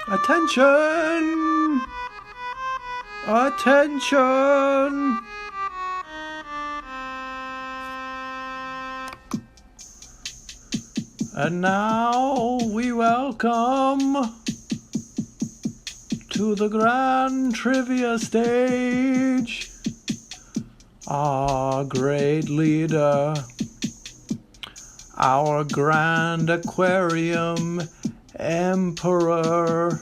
Attention! Attention! And now we welcome to the grand trivia stage our great leader, our grand Aquarium Emperor,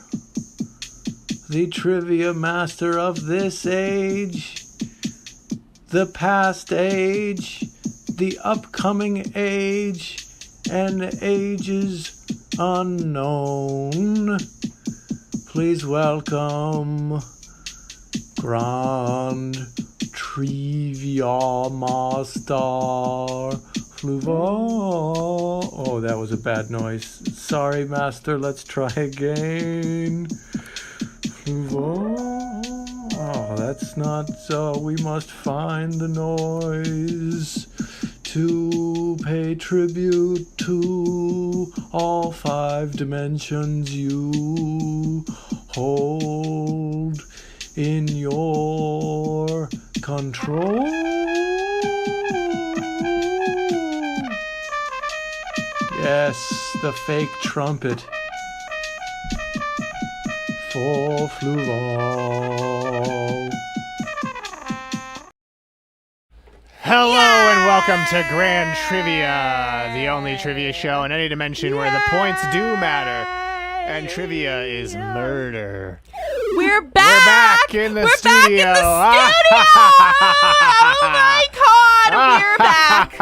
the trivia master of this age, the past age, the upcoming age, and ages unknown. Please welcome Grand Triviamaster Fluval. Oh, that was a bad noise. Sorry, Master. Let's try again. Fluval. Oh, that's not so. We must find the noise to pay tribute to all 5 dimensions you hold in your control. Yes, the fake trumpet for Fluval. Hello and welcome to Grand Trivia, the only trivia show in any dimension where the points do matter, and trivia is murder. We're back! We're back in the studio! Oh my god, we're back!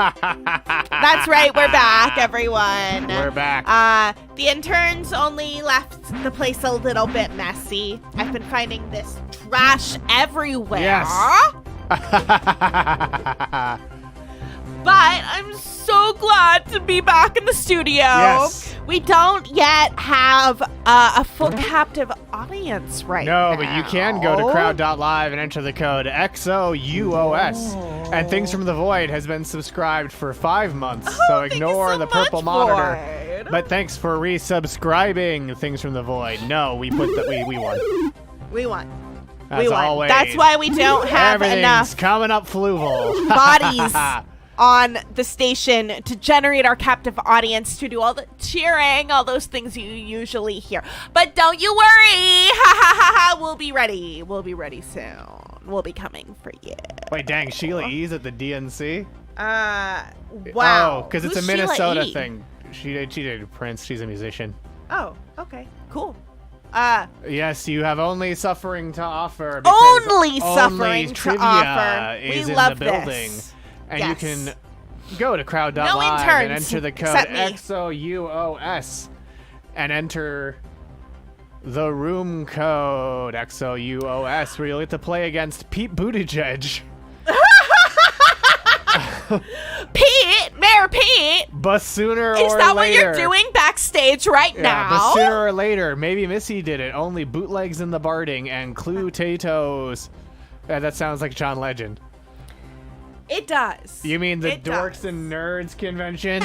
That's right, we're back, everyone. We're back. The interns only left the place a little bit messy. I've been finding this trash everywhere. Yes. But I'm so glad to be back in the studio. Yes. We don't yet have a full captive audience right now. No, but you can go to crowd.live and enter the code XOUOS. And Things from the Void has been subscribed for 5 months, so ignore the purple monitor. Void. But thanks for resubscribing Things from the Void. No, we won. We won. As always. That's why we don't have Everything's enough coming up Fluval. bodies on the station to generate our captive audience, to do all the cheering, all those things you usually hear. But don't you worry. We'll be ready. We'll be ready soon. We'll be coming for you. Wait, dang, Sheila E's at the DNC? Wow. Oh, because it's Who's a Minnesota Sheila E? thing. She did Prince. She's a musician. Oh, okay. Cool. Yes, you have only suffering to offer. Only suffering to trivia offer. Is We in love the building. this. And Yes. you can go to crowd.live No and interns enter the code except me. XOUOS and enter the room code XOUOS where you'll get to play against Pete Buttigieg. Pete, Mayor Pete. But sooner Is or that later. what you're doing stage right Yeah, now. but sooner or later, maybe Missy did it. Only bootlegs in the barding and clue-tatoes. That sounds like John Legend. It does. You mean the It Dorks does. and Nerds convention?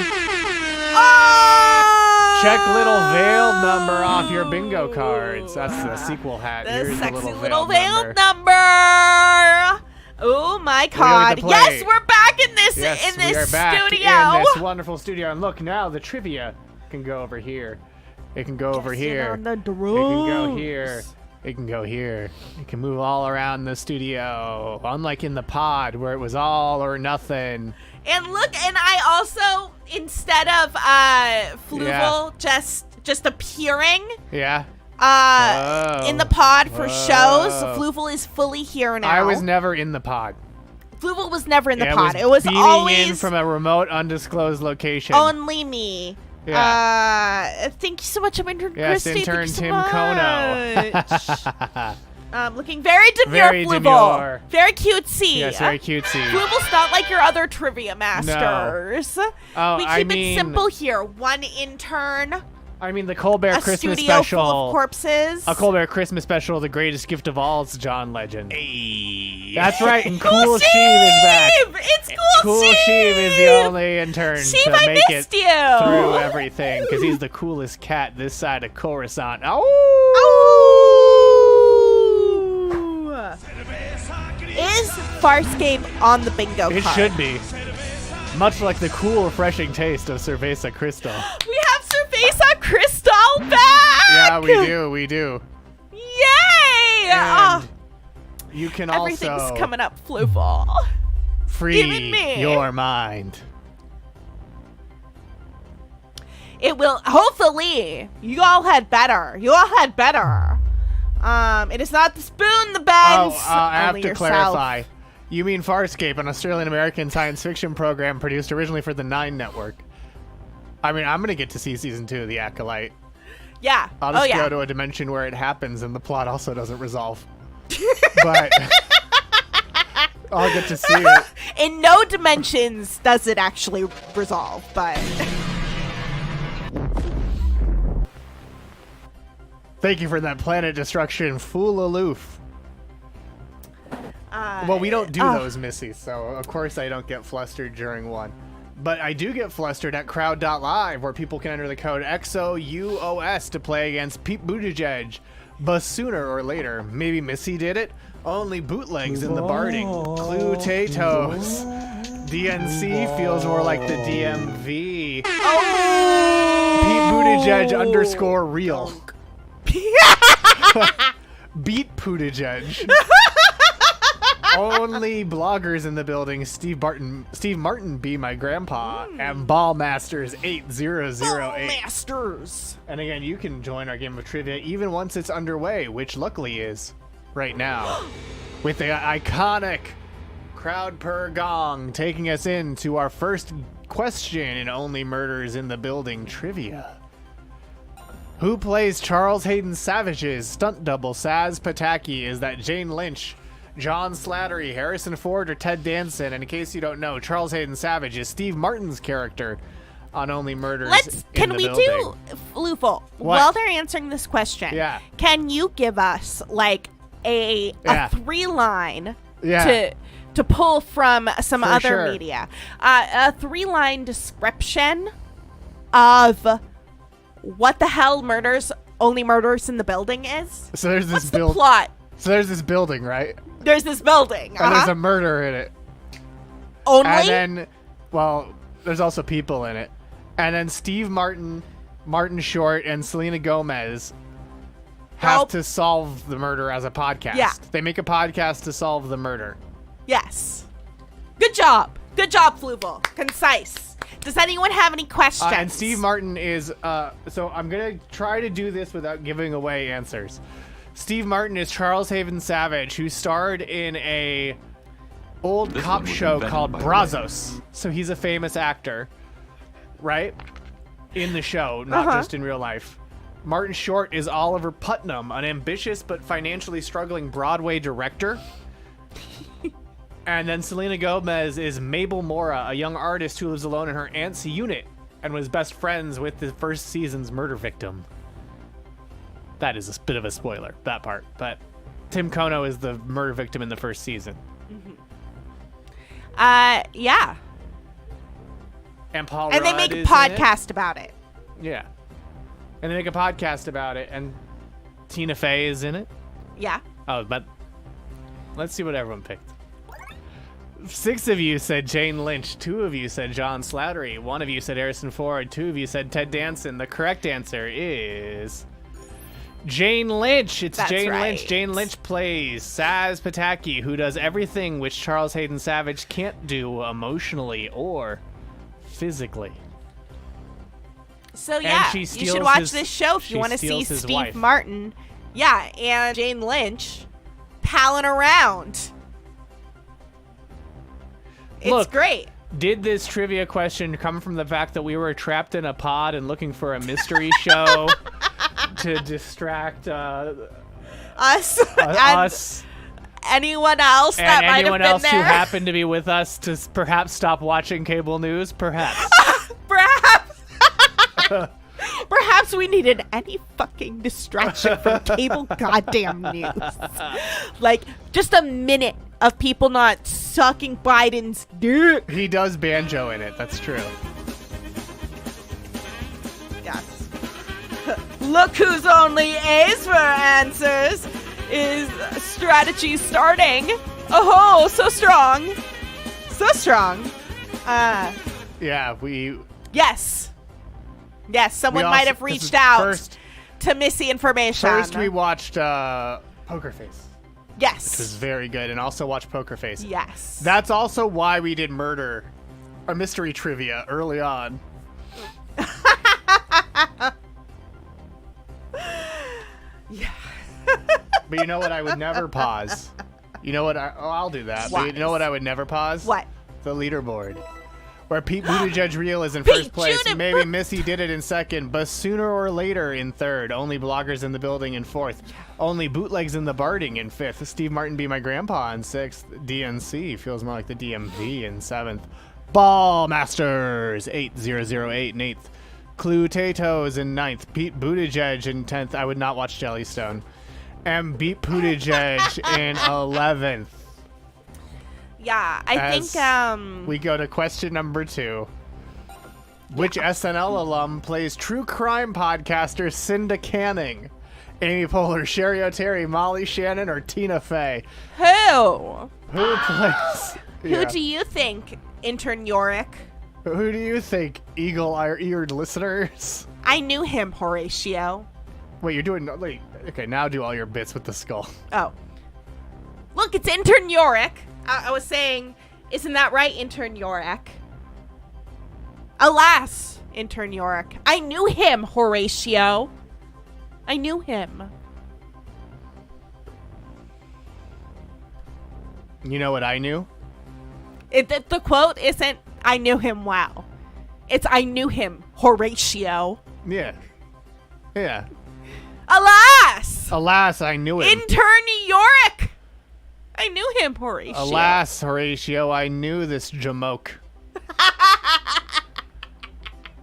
Oh! Check little veiled number off your bingo cards. That's the sequel hat. The Here's sexy the little veiled veiled number. number. Oh my God! to play. Yes, we're back in this Yes, in this we are back studio. in this wonderful studio. And look, now the trivia can go over here. It can go over Guessing here. on the It can go here. It can go here. It can move all around the studio. Unlike in the pod where it was all or nothing. And look, and I also, instead of Fluval just appearing Yeah. in the pod for shows, Whoa. Fluval is fully here now. I was never in the pod. Fluval was never in the Yeah, pod. It was beaming always in from a remote, undisclosed location. only me. Yeah. Thank you so much, I'm Intern Yes, Kristie. intern Thank you Tim so Kono. much. Looking very demure, Very Fluval. demure. Very cutesy. Yes, very cutesy. Fluval's not like your other trivia masters. Oh, We I keep mean, it simple here. One intern, I mean, the Colbert a Christmas studio special. full of corpses. A Colbert Christmas special, the greatest gift of all, it's John Legend. Hey. That's right, and Cool Cool Sheev is back. It's Cool Cool Sheev is the only intern Sheev, to I make it missed you. through everything, because he's the coolest cat this side of Coruscant. Oh! Is Farscape on the bingo It card? should be. Much like the cool, refreshing taste of Cerveza Crystal. We have Cerveza Crystal back! Yeah, we do. Yay! And you can Everything's also coming up, Fluval. free Even me. your mind. It will, hopefully, you all had better. It is not the spoon that bends, I have only to yourself. clarify. You mean Farscape, an Australian-American science fiction program produced originally for the Nine Network. I mean, I'm going to get to see season 2 of The Acolyte. Yeah. I'll just yeah. go to a dimension where it happens and the plot also doesn't resolve. But I'll get to see it. In no dimensions does it actually resolve, but... Thank you for that planet destruction, fool aloof. Well, we don't do those, Missy, so of course I don't get flustered during one. But I do get flustered at crowd.live, where people can enter the code XOUOS to play against Pete Buttigieg. But sooner or later, maybe Missy did it? Only bootlegs in the barding. Clue-tatoes. DNC feels more like the DMV. Pete Buttigieg _real. Beat Buttigieg. Only bloggers in the building. Steve Martin be my grandpa, and Ballmasters 8008. Masters. And again, you can join our game of trivia even once it's underway, which luckily is right now, with the iconic crowd per gong taking us into our first question in Only Murders in the Building trivia. Who plays Charles Hayden Savage's stunt double Saz Pataki? Is that Jane Lynch, John Slattery, Harrison Ford, or Ted Danson? And in case you don't know, Charles Hayden Savage is Steve Martin's character on Only Murders in the Building. Do, Fluval, while they're answering this question, Yeah. can you give us, like, a 3-line to pull from some For other sure. media? A 3-line description of what the hell Only Murders in the Building is? So there's this What's the plot? So there's this building, right? There's this building. And there's a murder in it. Only? And then, well, there's also people in it. And then Steve Martin, Martin Short, and Selena Gomez have to solve the murder as a podcast. Yeah. They make a podcast to solve the murder. Yes. Good job. Good job, Fluval. Concise. Does anyone have any questions? And Steve Martin is, so I'm going to try to do this without giving away answers. Steve Martin is Charles Hayden Savage, who starred in a old cop show called Brazos. So he's a famous actor, right? In the show, not just in real life. Martin Short is Oliver Putnam, an ambitious but financially struggling Broadway director. And then Selena Gomez is Mabel Mora, a young artist who lives alone in her aunt's unit and was best friends with the first season's murder victim. That is a bit of a spoiler, that part. But Tim Kono is the murder victim in the first season. Yeah. And Paul And they Rudd make a is in podcast about it. it. Yeah. And they make a podcast about it, and Tina Fey is in it. Yeah. Oh, but let's see what everyone picked. 6 of you said Jane Lynch. 2 of you said John Slattery. 1 of you said Harrison Ford. 2 of you said Ted Danson. The correct answer is Jane Lynch. It's That's Jane right. Lynch. Jane Lynch plays Saz Pataki, who does everything which Charles Hayden Savage can't do emotionally or physically. So yeah, she you steals should watch his- this show if she you want to see steals his Steve wife. Martin. Yeah, and Jane Lynch palling around. It's Look, great. Did this trivia question come from the fact that we were trapped in a pod and looking for a mystery show to distract Us and us anyone else that and might anyone have else been who there? happened to be with us to perhaps stop watching cable news? Perhaps. Perhaps we needed any fucking distraction from cable goddamn news. Like, just a minute of people not sucking Biden's dick. He does banjo in it. That's true. Yes. Look who's only A's for answers is strategy starting. Oh, so strong. So strong. Yeah, we. Yes. Yes, someone we might also- have this reached is out First, to miss the information. first we watched Poker Face, which was Yes. very good, and also watched Poker Face. Yes. That's also why we did murder or mystery trivia early on. Yeah. But you know what? I would never pause. You know what? I'll do that. But you What? know what? I would never pause. What? The leaderboard, where Pete Buttigieg Real is in Pete first place. Buttigieg- Maybe Missy did it in second, but sooner or later in third. Only bloggers in the building in fourth. Only bootlegs in the Barding in fifth. Steve Martin Be My Grandpa in sixth. DNC feels more like the DMV in seventh. Ball Masters 8008 in eighth. Clue Tatoes in ninth. Pete Buttigieg in 10th. I would not watch Jellystone. And Beat Buttigieg in 11th. Yeah, I think We go to question number 2. Which SNL alum plays true crime podcaster Cinda Canning? Amy Poehler, Sherry O'Terry, Molly Shannon, or Tina Fey? who? Who plays? Who do you think, Intern Yorick? Who do you think, eagle-eared listeners? I knew him, Horatio. Wait, you're doing... Wait, okay, now do all your bits with the skull. Oh. Look, it's Intern Yorick. I was saying, isn't that right, Intern Yorick? Alas, Intern Yorick. I knew him, Horatio. I knew him. You know what I knew? The quote isn't, I knew him well. It's, I knew him, Horatio. Yeah. Yeah. Alas! Alas, I knew it. Intern Yorick! I knew him, Horatio. Alas, Horatio, I knew this jamoke.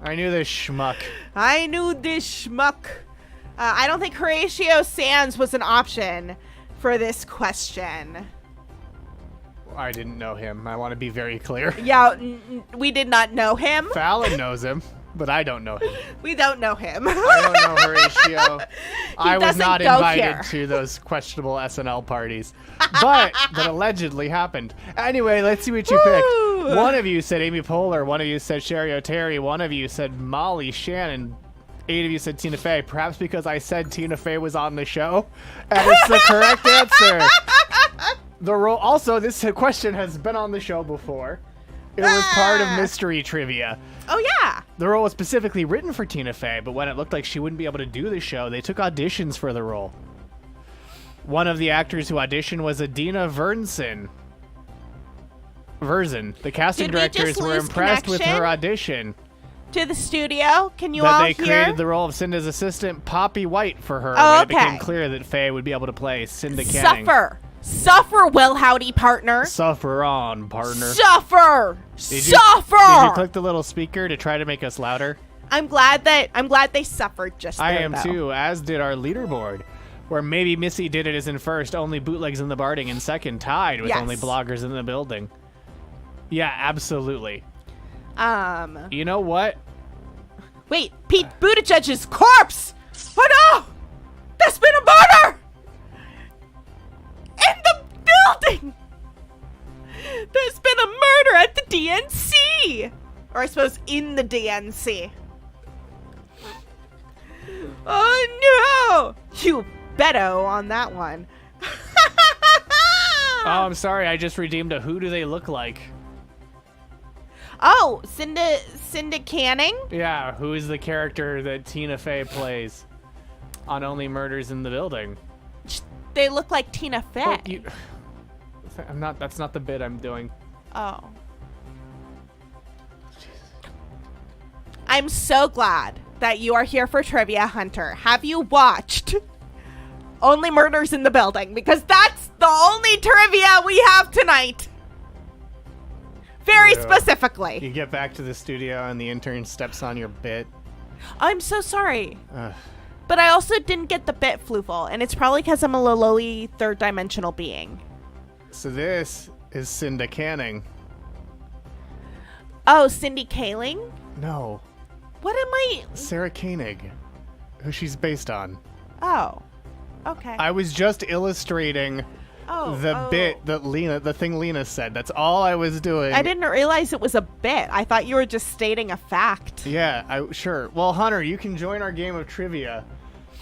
I knew this schmuck. I knew this schmuck. I don't think Horatio Sands was an option for this question. I didn't know him. I want to be very clear. Yeah, we did not know him. Fallon knows him, but I don't know him. We don't know him. I don't know Horatio. I was doesn't not go invited here. to those questionable SNL parties, but that allegedly happened. Anyway, let's see what you Woo! picked. One of you said Amy Poehler. One of you said Sherry O'Terry. One of you said Molly Shannon. 8 of you said Tina Fey, perhaps because I said Tina Fey was on the show, and it's the correct answer. The role. Also, this question has been on the show before. It was part of mystery trivia. Oh, yeah. The role was specifically written for Tina Fey, but when it looked like she wouldn't be able to do the show, they took auditions for the role. One of the actors who auditioned was Adina Verzin. The casting Did we just directors were lose impressed with her connection? audition. To the studio. Can you That all they hear? created the role of Cinda's assistant, Poppy White, for her Oh, when it became okay. clear that Faye would be able to play Cinda Canning. Suffer. Suffer, well, howdy, partner. Suffer on, partner. Suffer! Did Suffer! you click the little speaker to try to make us louder? I'm glad they suffered just there, I am though. too, as did our leaderboard. Where maybe Missy did it as in first, only bootlegs in the Barding in second, tied with only bloggers in the building. Yeah, absolutely. You know what? Wait, Pete Buttigieg's corpse! Oh no! There's been a murder! In the building! There's been a murder at the DNC! Or I suppose in the DNC. Oh no! You Beto on that one. Oh, I'm sorry. I just redeemed a who do they look like? Oh, Cinda Canning? Yeah, who is the character that Tina Fey plays on Only Murders in the Building? They look like Tina Fey. That's not the bit I'm doing. Oh. I'm so glad that you are here for Trivia Hunter. Have you watched Only Murders in the Building? Because that's the only trivia we have tonight. Very specifically. You get back to the studio and the intern steps on your bit. I'm so sorry. Ugh. But I also didn't get the bit, Fluval, and it's probably because I'm a lowly third-dimensional being. So this is Cinda Canning. Oh, Cindy Kaling? No. What am I... Sarah Koenig, who she's based on. Oh. Okay. I was just illustrating the bit that the thing Lena said. That's all I was doing. I didn't realize it was a bit. I thought you were just stating a fact. Yeah, sure. Well, Hunter, you can join our game of trivia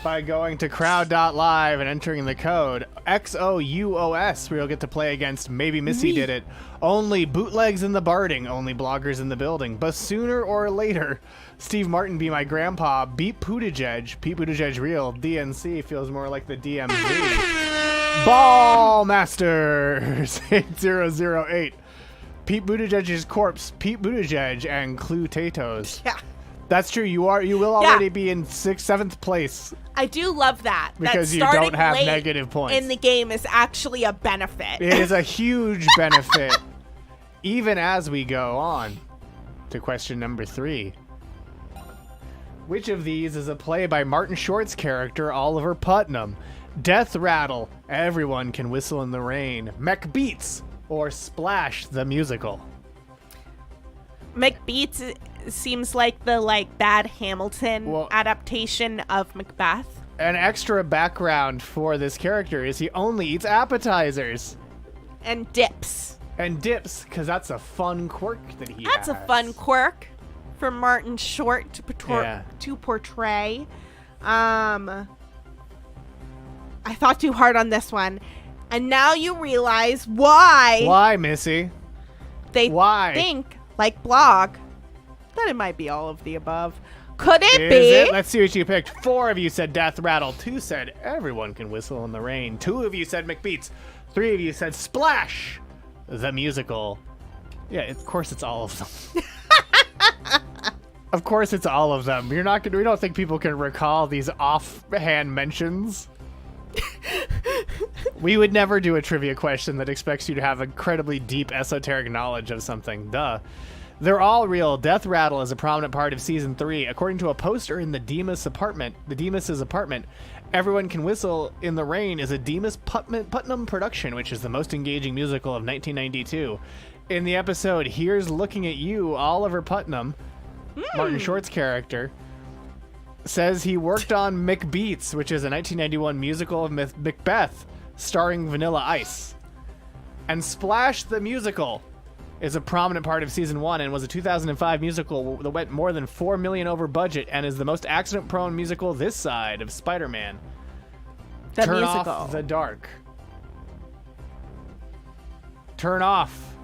by going to crowd.live and entering the code XOUOS, where you'll get to play against Maybe Missy Did It, Only Bootlegs in the Barding, Only Bloggers in the Building, but sooner or later, Steve Martin Be My Grandpa, Beat Buttigieg, Pete Buttigieg Real, DNC feels more like the DMV, Ball Masters 8008, Pete Buttigieg's Corpse, Pete Buttigieg, and Clue Tatos. Yeah. That's true. You will already be in 7th place. I do love that. Because that you don't have late negative points. in the game is actually a benefit. It is a huge benefit. Even as we go on to question number 3. Which of these is a play by Martin Short's character, Oliver Putnam? Death Rattle, Everyone Can Whistle in the Rain, McBeats, or Splash the Musical? McBeats seems like the bad Hamilton adaptation of Macbeth. An extra background for this character is he only eats appetizers. And dips. And dips, because that's a fun quirk that he has. That's a fun quirk for Martin Short to portray. I thought too hard on this one. And now you realize why. Why, Missy? They think, like Blog, that it might be all of the above. Could it be? It? Let's see what you picked. 4 of you said Death Rattle. 2 said Everyone Can Whistle in the Rain. 2 of you said McBeats. 3 of you said Splash the Musical. Yeah, of course it's all of them. Of course it's all of them. We don't think people can recall these offhand mentions. We would never do a trivia question that expects you to have incredibly deep esoteric knowledge of something. Duh. They're all real. Death Rattle is a prominent part of season 3. According to a poster in the Demas's apartment, Everyone Can Whistle in the Rain is a Demas Putnam production, which is the most engaging musical of 1992. In the episode Here's Looking at You, Oliver Putnam, Martin Short's character, says he worked on McBeats, which is a 1991 musical of Macbeth, starring Vanilla Ice. And Splash the Musical is a prominent part of season 1 and was a 2005 musical that went more than $4 million over budget and is the most accident-prone musical this side of Spider-Man. Turn off the dark. Turn off.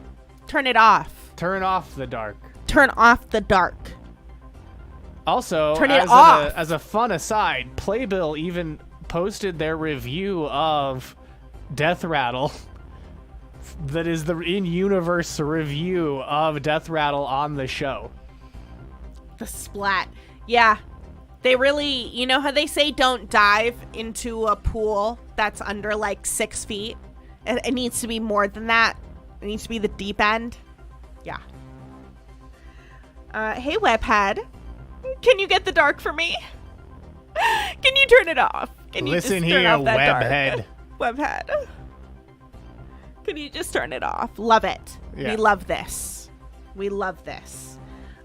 Turn it off. Turn off the dark. Turn off the dark. Also, Turn it off. As a fun aside, Playbill even posted their review of Death Rattle. That is the in-universe review of Death Rattle on the show. The splat. Yeah. They really, you know how they say don't dive into a pool that's under 6 feet? It needs to be more than that. It needs to be the deep end. Yeah. Hey, webhead. Can you get the dark for me? Can you turn it off? Can you Listen just turn here, off that webhead. dark? Webhead. Can you just turn it off? Love it. Yeah. We love this. We love this.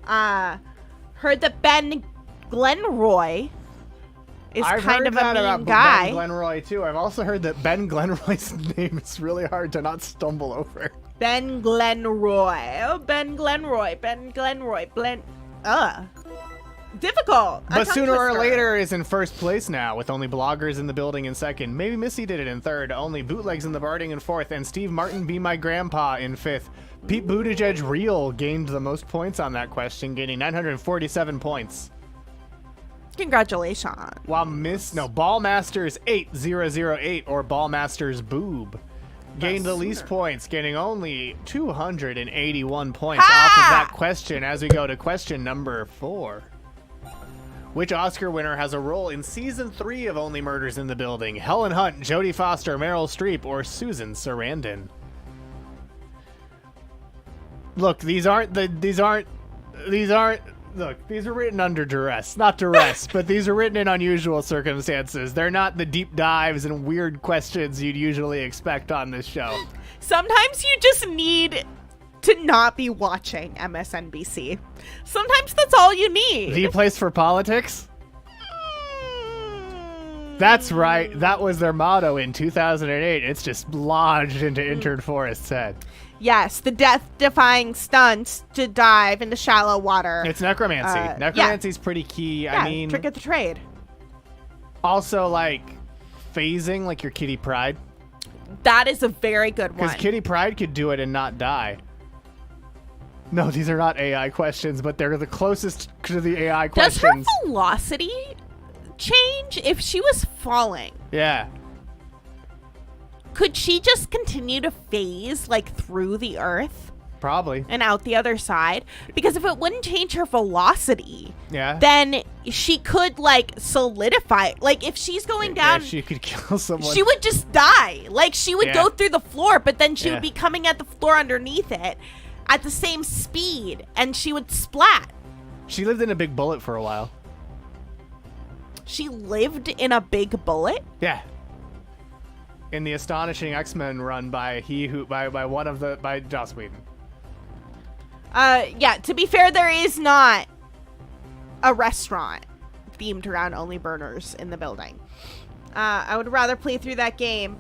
Heard that Ben Glenroy is I've kind heard of that a mean about guy. Ben Glenroy too. I've also heard that Ben Glenroy's name is really hard to not stumble over. Ben Glenroy. Oh, Ben Glenroy. Ben Glenroy. Difficult. A But tongue sooner or twister. later is in first place now, with only bloggers in the building in second. Maybe Missy did it in third. Only bootlegs in the Barding in fourth, and Steve Martin Be My Grandpa in fifth. Pete Buttigieg Real gained the most points on that question, gaining 947 points. Congratulations. While Ballmasters 8008 or Ballmasters Boob gained the least points, getting only 281 points off of that question as we go to question number 4. Which Oscar winner has a role in season 3 of Only Murders in the Building? Helen Hunt, Jodie Foster, Meryl Streep, or Susan Sarandon? Look, these are written under duress. Not duress, but these are written in unusual circumstances. They're not the deep dives and weird questions you'd usually expect on this show. Sometimes you just need to not be watching MSNBC. Sometimes that's all you need. The place for politics? That's right. That was their motto in 2008. It's just lodged into Intern Forrest's head. Yes, the death-defying stunts to dive into shallow water. It's necromancy. Necromancy's pretty key. Yeah, I mean, trick of the trade. also like phasing, like your Kitty Pryde. That is a very good one. Because Kitty Pryde could do it and not die. No, these are not AI questions, but they're the closest to the AI Does questions. her velocity change if she was falling? Yeah. Could she just continue to phase like through the earth Probably. and out the other side? Because if it wouldn't change her velocity, Yeah. then she could like solidify. Like if she's going down, Yeah, she could kill someone. she would just die. Like she would Yeah. go through the floor, but then she Yeah. would be coming at the floor underneath it at the same speed, and she would splat. She lived in a big bullet for a while. She lived in a big bullet. Yeah. In the Astonishing X-Men run by Joss Whedon. Yeah, to be fair, there is not a restaurant themed around Only Burners in the building. I would rather play through that game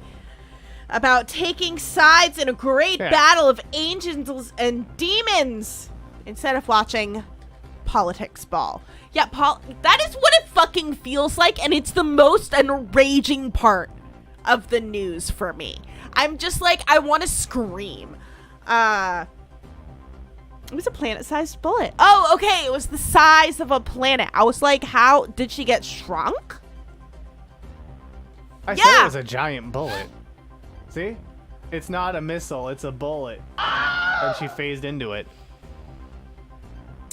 about taking sides in a great battle of angels and demons instead of watching politics ball. Yeah, that is what it fucking feels like, and it's the most enraging part of the news for me. I'm just like, I want to scream. It was a planet-sized bullet. Oh, okay, it was the size of a planet. I was like, how did she get shrunk? I said it was a giant bullet. See? It's not a missile, it's a bullet. And she phased into it.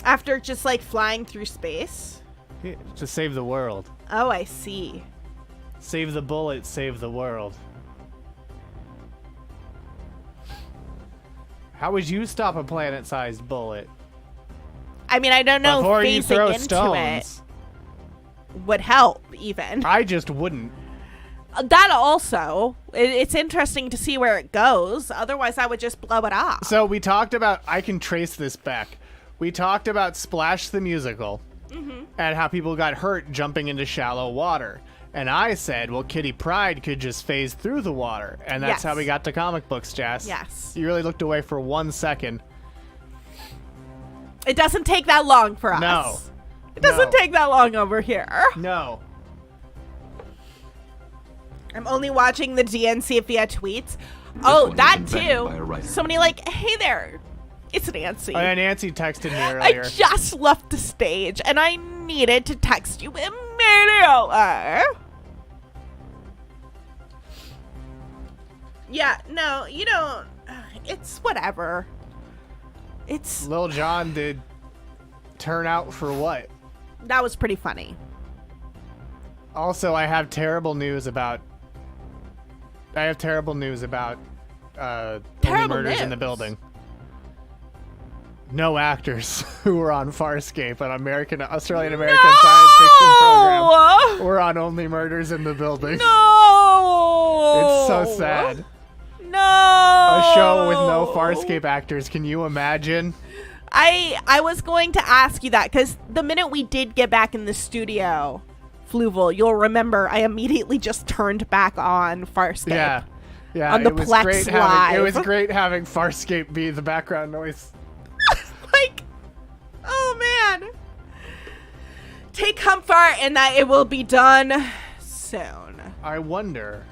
After just like flying through space? Yeah, to save the world. Oh, I see. Save the bullet, save the world. How would you stop a planet-sized bullet? I mean, I don't know. Before you phasing throw into stones. it would help, even. I just wouldn't. That also. It's interesting to see where it goes. Otherwise, I would just blow it off. So we talked about, I can trace this back. We talked about Splash the Musical and how people got hurt jumping into shallow water. And I said, well, Kitty Pryde could just phase through the water. And that's how we got to comic books, Jess. Yes. You really looked away for 1 second. It doesn't take that long for us. No. It doesn't take that long over here. No. I'm only watching the DNC via tweets. Oh, that too. Somebody like, hey there. It's Nancy. Oh, yeah, Nancy texted me earlier. I just left the stage and I needed to text you immediately. Yeah, no, you don't. It's whatever. It's. Lil Jon did turn out for what? That was pretty funny. Also, I have terrible news about Only Terrible Murders in the news. Building. No actors who were on Farscape, an Australian-American science fiction program, were on Only Murders in the Building. No! It's so sad. No! A show with no Farscape actors. Can you imagine? I was going to ask you that because the minute we did get back in the studio, Fluval, you'll remember I immediately just turned back on Farscape. Yeah. On the it was Plex great Live. It was great having Farscape be the background noise. Like, oh man. Take comfort in that it will be done soon. I wonder.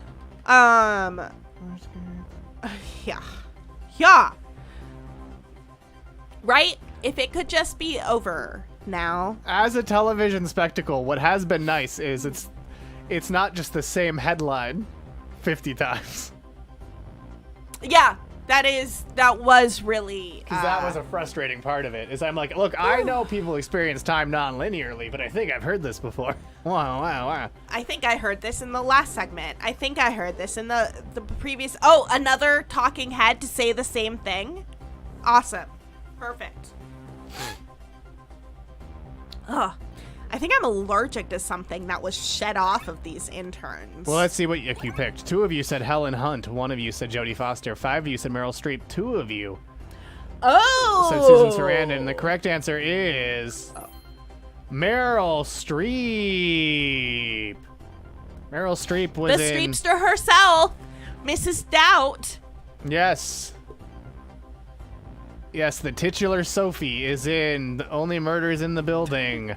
Yeah. Right? If it could just be over now. As a television spectacle, what has been nice is it's not just the same headline 50 times. Yeah, that was really Because that was a frustrating part of it. Is I'm like, look, I know people experience time non-linearly, but I think I've heard this before. Wow. I think I heard this in the last segment. I think I heard this in the previous. Oh, another talking head to say the same thing. Awesome. Perfect. Ugh. I think I'm allergic to something that was shed off of these interns. Well, let's see what you picked. 2 of you said Helen Hunt. 1 of you said Jodie Foster. 5 of you said Meryl Streep. 2 of you said Susan Sarandon. And the correct answer is Meryl Streep. Meryl Streep was the in... Streepster herself, Mrs. Doubt. Yes. Yes, the titular Sophie is in The Only Murders in the Building.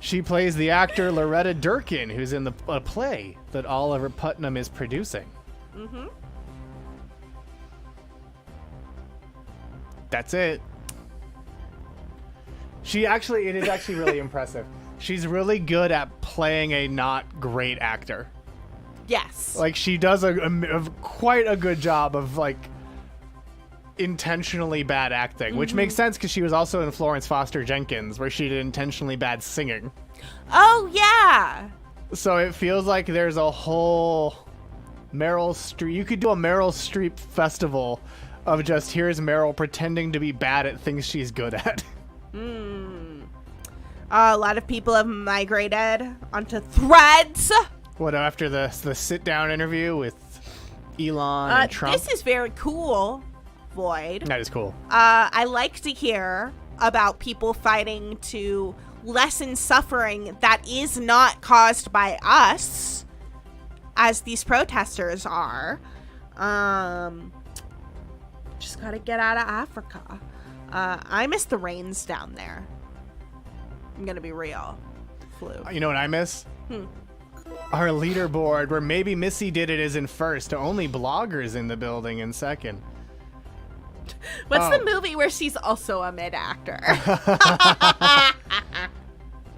She plays the actor Loretta Durkin, who's in a play that Oliver Putnam is producing. Mm-hmm. That's it. It is actually really impressive. She's really good at playing a not great actor. Yes. Like, she does quite a good job of, like, intentionally bad acting, which makes sense because she was also in Florence Foster Jenkins, where she did intentionally bad singing. Oh, yeah. So it feels like there's a whole Meryl Streep. You could do a Meryl Streep festival of just here's Meryl pretending to be bad at things she's good at. A lot of people have migrated onto Threads. What, after the sit-down interview with Elon and Trump? This is very cool, Void. That is cool. I like to hear about people fighting to lessen suffering that is not caused by us, as these protesters are. Just gotta get out of Africa. I miss the rains down there. I'm gonna be real. Flu. You know what I miss? Our leaderboard, where maybe Missy did it, is in first. Only bloggers in the building in second. What's the movie where she's also a mid-actor?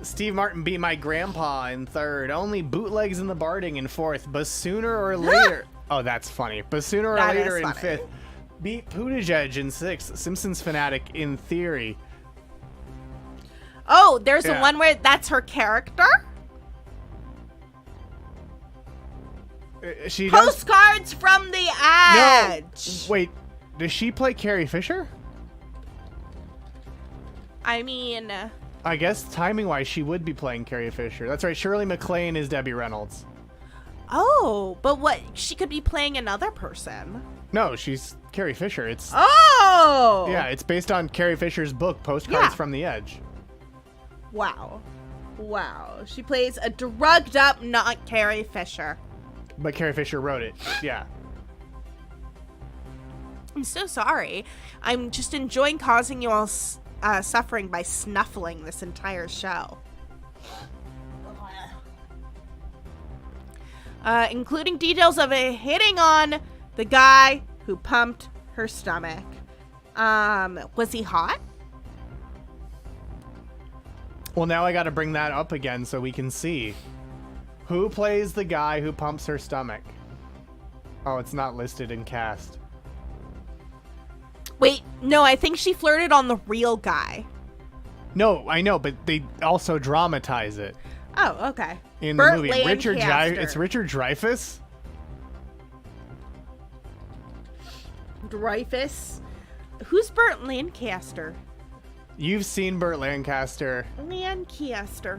Steve Martin beat my grandpa in third. Only bootlegs in the Barding in fourth. But sooner or later... Oh, that's funny. But sooner or That later is in funny. fifth. Beat Buttigieg in sixth. Simpsons fanatic in theory. Oh, there's the Yeah. one where that's her character? She does... Postcards from the Edge. No! Wait, does she play Carrie Fisher? I mean... I guess timing-wise, she would be playing Carrie Fisher. That's right, Shirley MacLaine is Debbie Reynolds. Oh, but what? She could be playing another person. No, she's Carrie Fisher. It's... Oh! Yeah, it's based on Carrie Fisher's book, Postcards Yeah. from the Edge. Wow. Wow. She plays a drugged up, not Carrie Fisher. But Carrie Fisher wrote it. Yeah. I'm so sorry. I'm just enjoying causing you all suffering by snuffling this entire show. Including details of it hitting on the guy who pumped her stomach. Was he hot? Well, now I gotta bring that up again so we can see. Who plays the guy who pumps her stomach? Oh, it's not listed in cast. Wait, no, I think she flirted on the real guy. No, I know, but they also dramatize it Oh, okay. in Burt the movie. Lancaster. It's Richard Dreyfuss? Dreyfuss. Who's Burt Lancaster? You've seen Burt Lancaster. Lancaster.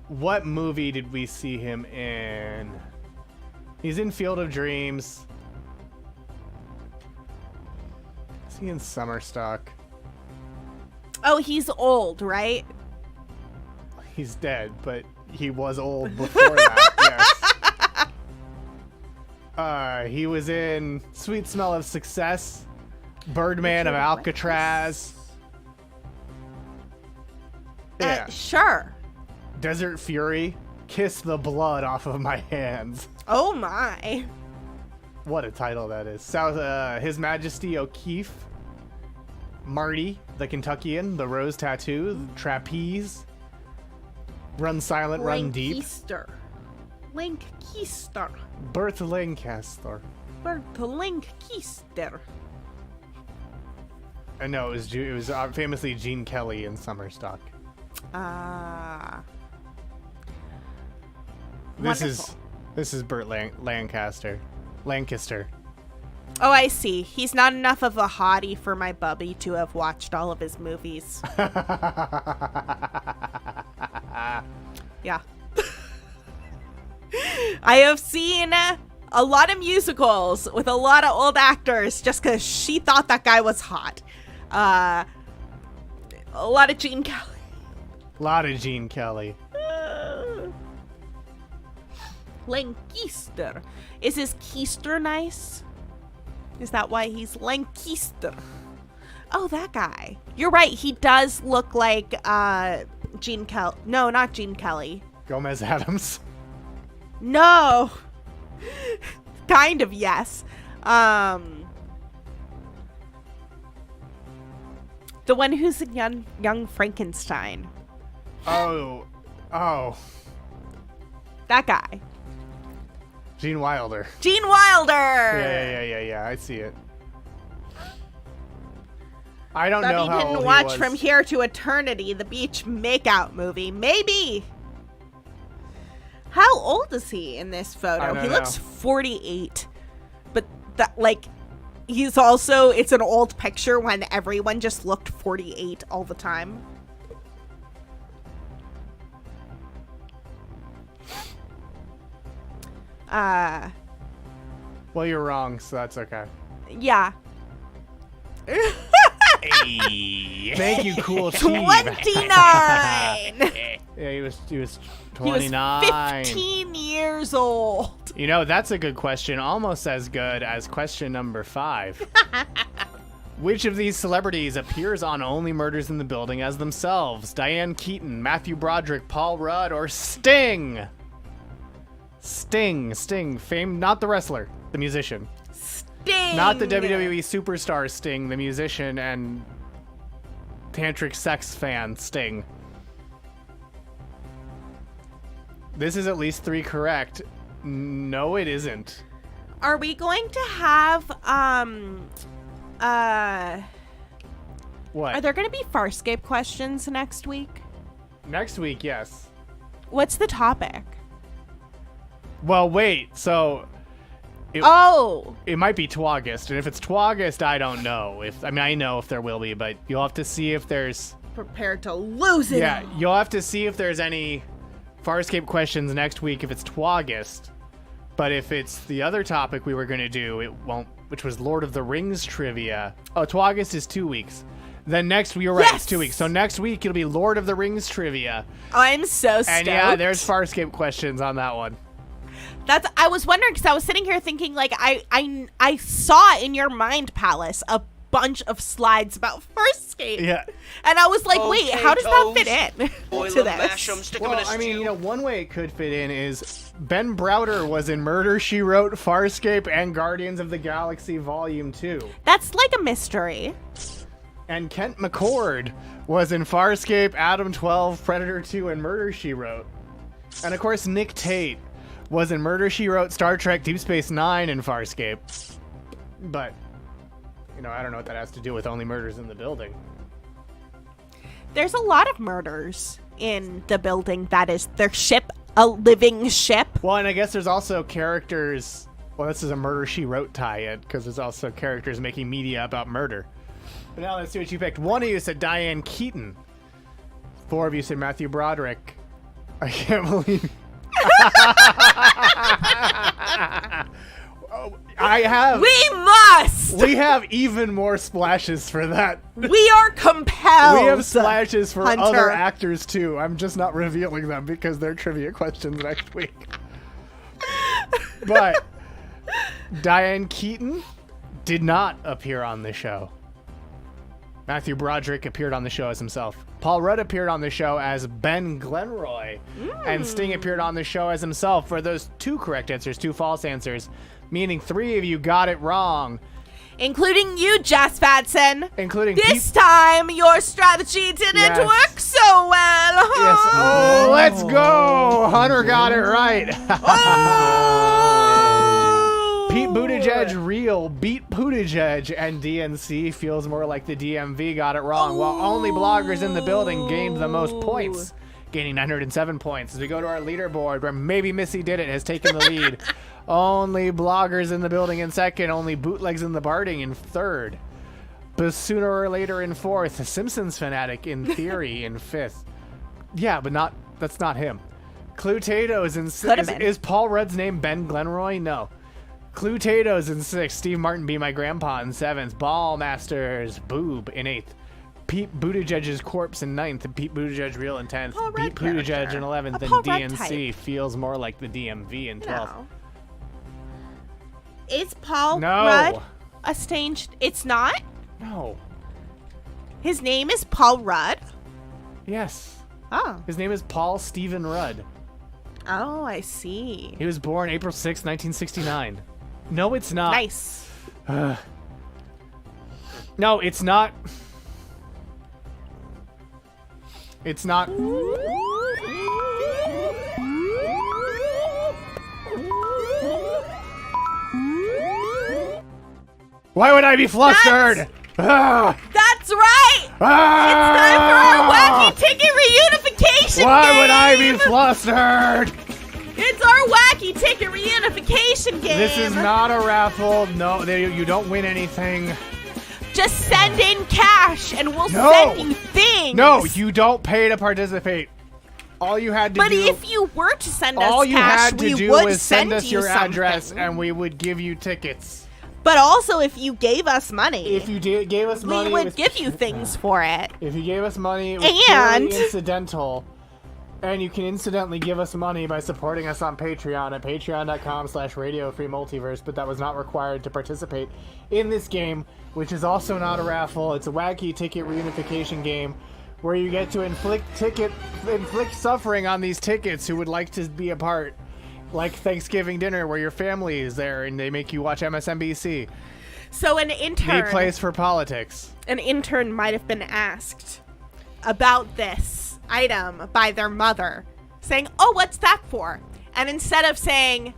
What movie did we see him in? He's in Field of Dreams. Is he in Summerstock? Oh, he's old, right? He's dead, but he was old before that, yes. He was in Sweet Smell of Success, Birdman of Alcatraz. Yeah. Sure. Desert Fury, Kiss the Blood Off of My Hands. Oh my. What a title that is. His Majesty O'Keefe, Marty, the Kentuckian, The Rose Tattoo, the Trapeze, Run Silent, Run Deep. Lancaster. Burt Lancaster. Burt Lancaster. No, it was famously Gene Kelly in Summerstock. This is Burt Lancaster. Oh, I see. He's not enough of a hottie for my bubby to have watched all of his movies. Yeah. I have seen a lot of musicals with a lot of old actors just because she thought that guy was hot. A lot of Gene Kelly. Lancaster. Is his keister nice? Is that why he's Lancaster? Oh, that guy. You're right. He does look like Gene Kelly. No, not Gene Kelly. Gomez Adams. No. Kind of, yes. The one who's in Young Frankenstein. Oh. That guy. Gene Wilder. Gene Wilder! Yeah, I see it. I don't know how old didn't he watch was. From Here to Eternity, the beach makeout movie. Maybe. How old is he in this photo? He looks 48. But that, like, he's also, it's an old picture when everyone just looked 48 all the time. Well, you're wrong, so that's okay. Yeah. Hey. Thank you, Cool Steve. 29! Yeah, he was 29. He was 15 years old. You know, that's a good question. Almost as good as question number 5. Which of these celebrities appears on Only Murders in the Building as themselves? Diane Keaton, Matthew Broderick, Paul Rudd, or Sting? Sting. Fame, not the wrestler, the musician. Sting. Not the WWE superstar Sting, the musician and tantric sex fan Sting. This is at least 3 correct. No, it isn't. Are we going to have, What? are there going to be Farscape questions next week? Next week, yes. What's the topic? Well, wait, so... It might be Twaugust, and if it's Twaugust, I don't know. I know if there will be, but you'll have to see if there's... Prepared to lose it. Yeah, you'll have to see if there's any Farscape questions next week if it's Twaugust. But if it's the other topic we were going to do, it won't, which was Lord of the Rings trivia. Oh, Twaugust is 2 weeks. Then next week, you're right, it's 2 weeks. So next week, it'll be Lord of the Rings trivia. I'm so stoked. And yeah, there's Farscape questions on that one. I was wondering because I was sitting here thinking like I saw in your mind palace a bunch of slides about Farscape. Yeah. And I was like, wait, how does that fit in to Mash 'em, this? stick 'em in a stew. One way it could fit in is Ben Browder was in Murder, She Wrote, Farscape, and Guardians of the Galaxy Volume 2. That's like a mystery. And Kent McCord was in Farscape, Adam 12, Predator 2, and Murder, She Wrote. And of course, Nick Tate was in Murder, She Wrote, Star Trek, Deep Space Nine, and Farscape. But, I don't know what that has to do with Only Murders in the Building. There's a lot of murders in the building that is their ship, a living ship. Well, and I guess there's also characters, Well, this is a Murder, She Wrote tie-in, because there's also characters making media about murder. But now let's see what you picked. One of you said Diane Keaton. 4 of you said Matthew Broderick. I can't believe... We have even more splashes for that. We are compelled. We have splashes for Hunter. other actors too. I'm just not revealing them because they're trivia questions next week. But Diane Keaton did not appear on the show. Matthew Broderick appeared on the show as himself. Paul Rudd appeared on the show as Ben Glenroy. And Sting appeared on the show as himself. For those 2 correct answers, 2 false answers, meaning 3 of you got it wrong. Including you, Jess Fadson. Including this time, your strategy didn't work so well. Yes. Oh, let's go. Hunter got it right. Pete Buttigieg real beat Buttigieg, and DNC feels more like the DMV got it wrong, while only bloggers in the building gained the most points, gaining 907 points. As we go to our leaderboard, where maybe Missy Did It has taken the lead. Only bloggers in the building in second, only bootlegs in the Barding in third. But sooner or later in fourth, Simpsons fanatic in theory in fifth. Yeah, but that's not him. Cluetatos in sixth. Is Paul Rudd's name Ben Glenroy? No. Cluetatos in sixth. Steve Martin, Be My Grandpa in seventh. Ballmasters, Boob in eighth. Pete Buttigieg's Corpse in ninth. And Pete Buttigieg Real in 10th. Pete Buttigieg in 11th. And DNC feels more like the DMV in 12th. No. Is Paul Rudd a staged? It's not? No. His name is Paul Rudd? Yes. Oh. His name is Paul Stephen Rudd. Oh, I see. He was born April 6, 1969. No, it's not. Nice. No, it's not. It's not. Why would I be flustered? That's right! It's time for our wacky ticket reunification Why game! would I be flustered? It's our wacky ticket reunification game! This is not a raffle. No, you don't win anything. Just send in cash and we'll send you things! No, you don't pay to participate. All you had to do... But if you were to send us all you cash, had to we do would was send us your something. address and we would give you tickets. But also, if you gave us money, if you gave us money, we would give you things for it. If you gave us money, it was purely incidental. And you can incidentally give us money by supporting us on Patreon at patreon.com/radiofreemultiverse, but that was not required to participate in this game, which is also not a raffle. It's a wacky ticket reunification game where you get to inflict suffering on these tickets who would like to be a part. Like Thanksgiving dinner where your family is there and they make you watch MSNBC. So an intern... The place for politics. An intern might have been asked about this item by their mother, saying, oh, what's that for? And instead of saying,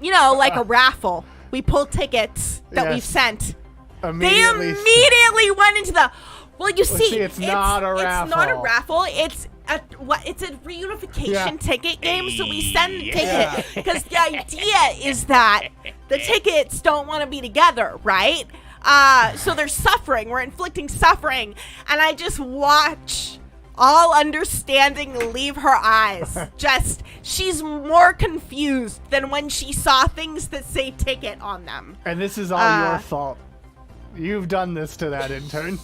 you know, like a raffle, we pull tickets that we've sent. They immediately went into the... Well, you see, it's not a raffle. It's not a raffle. It's a reunification ticket game, so we send tickets. Because the idea is that the tickets don't want to be together, right? So they're suffering. We're inflicting suffering. And I just watch all understanding leave her eyes. She's more confused than when she saw things that say ticket on them. And this is all your fault. You've done this to that intern.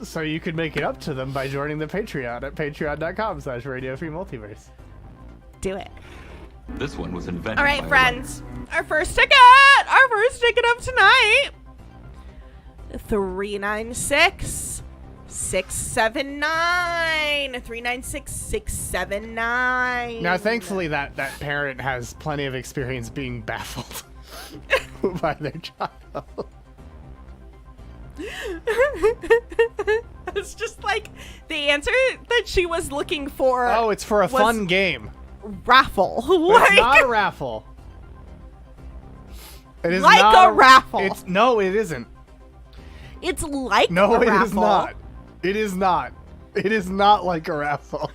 So you could make it up to them by joining the Patreon at patreon.com/radiofreemultiverse. Do it. This one was invented. All right, friends. Our first ticket of tonight. 396 679 396 679. Now, thankfully, that parent has plenty of experience being baffled by their child. It's just like the answer that she was looking for. Oh, it's for a fun game. Raffle. It's not a raffle. It is like not a raffle. No, it isn't. It's like no, a raffle. No, it is not. It is not. It is not like a raffle.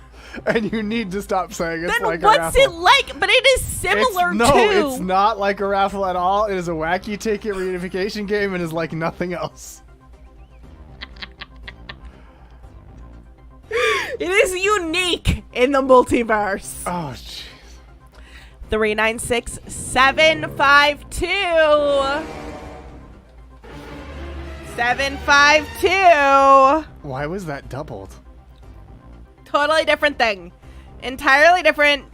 And you need to stop saying it's Then like a what's raffle. it like? But it is similar to. No, it's not like a raffle at all. It is a wacky ticket reunification game and is like nothing else. It is unique in the multiverse. Oh, jeez. 396752. 752. Why was that doubled? Totally different thing. Entirely different.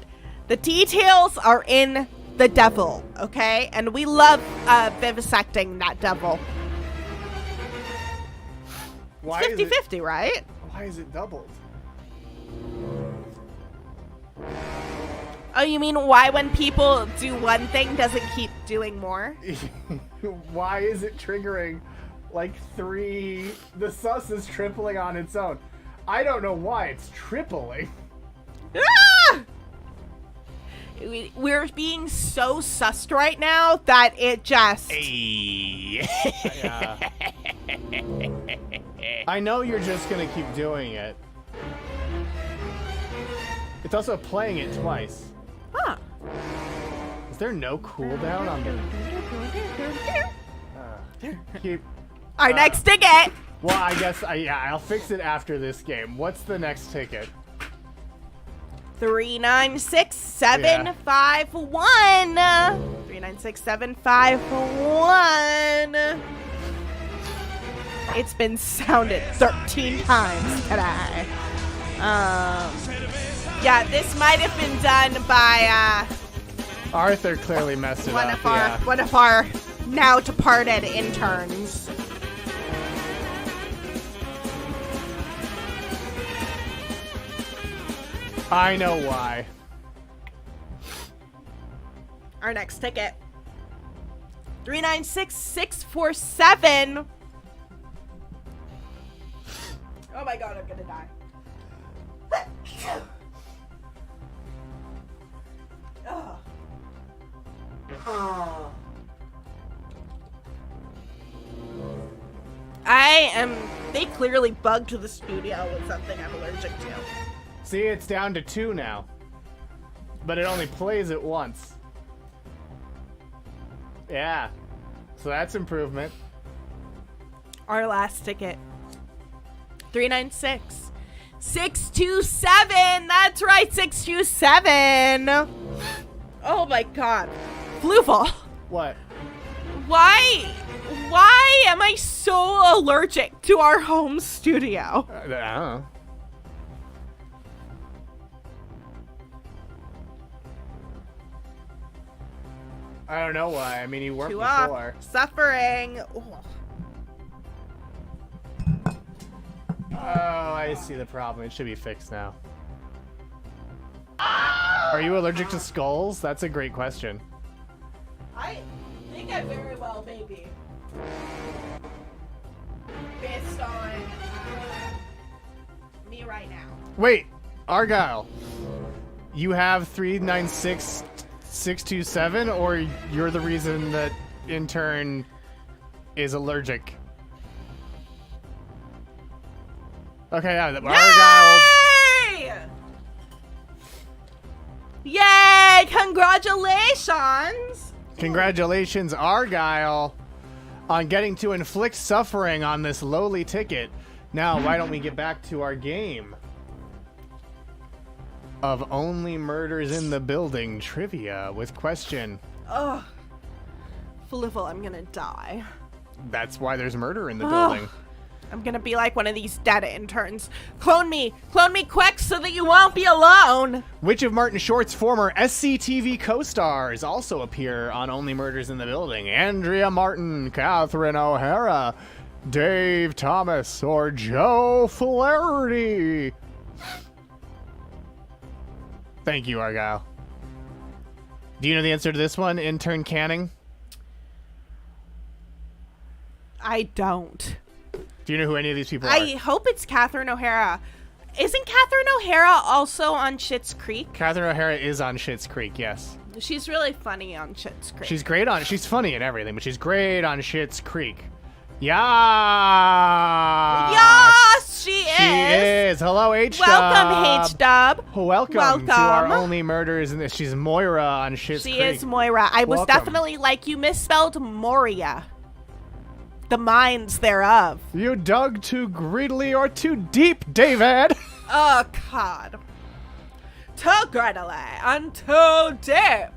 The details are in the devil, okay? And we love vivisecting that devil. Why It's 50-50, right? Why is it doubled? Oh, you mean why when people do one thing doesn't keep doing more? Why is it triggering like 3? The sus is tripling on its own. I don't know why it's tripling. Ah! We're being so sussed right now that it just... Yeah. I know you're just gonna keep doing it. It's also playing it twice. Huh. Is there no cooldown on the... keep... Our next ticket! Well, I guess, I'll fix it after this game. What's the next ticket? 396751. 396751. It's been sounded 13 times today. Yeah, this might have been done by Arthur clearly messed it up. one of our now departed interns. I know why. Our next ticket. 396647. Oh my god, I'm gonna die. They clearly bugged the studio with something I'm allergic to. See, it's down to 2 now. But it only plays it once. Yeah. So that's improvement. Our last ticket. 396. 627. That's right, 627. Oh my god. Fluval. What? Why am I so allergic to our home studio? I don't know. I don't know why. I mean, you weren't Two before. up. Suffering. Ooh. Oh, I see the problem. It should be fixed now. Are you allergic to skulls? That's a great question. I think I very well may be. Based on me right now. Wait, Argyle. You have 396627, or you're the reason that intern is allergic? Okay, yeah, Argyle. Yay! Congratulations! Congratulations, Argyle, on getting to inflict suffering on this lowly ticket. Now, why don't we get back to our game of only murders in the building trivia with question. Ugh. Fluval, I'm gonna die. That's why there's murder in the building. I'm gonna be like one of these data interns. Clone me quick so that you won't be alone. Which of Martin Short's former SCTV co-stars also appear on Only Murders in the Building? Andrea Martin, Catherine O'Hara, Dave Thomas, or Joe Flaherty? Thank you, Argyle. Do you know the answer to this one, intern Canning? I don't. Do you know who any of these people are? I hope it's Catherine O'Hara. Isn't Catherine O'Hara also on Schitt's Creek? Catherine O'Hara is on Schitt's Creek, yes. She's really funny on Schitt's Creek. She's great on... She's funny in everything, but she's great on Schitt's Creek. Yeah. Yes, she is. She is. Hello, H-Dub. Welcome, H-Dub. Welcome to our Only Murders in this. She's Moira on Schitt's Creek. She is Moira. I was Welcome. definitely like, you misspelled Moria. The mines thereof. You dug too greedily or too deep, David. Oh, God. Too greedily and too deep,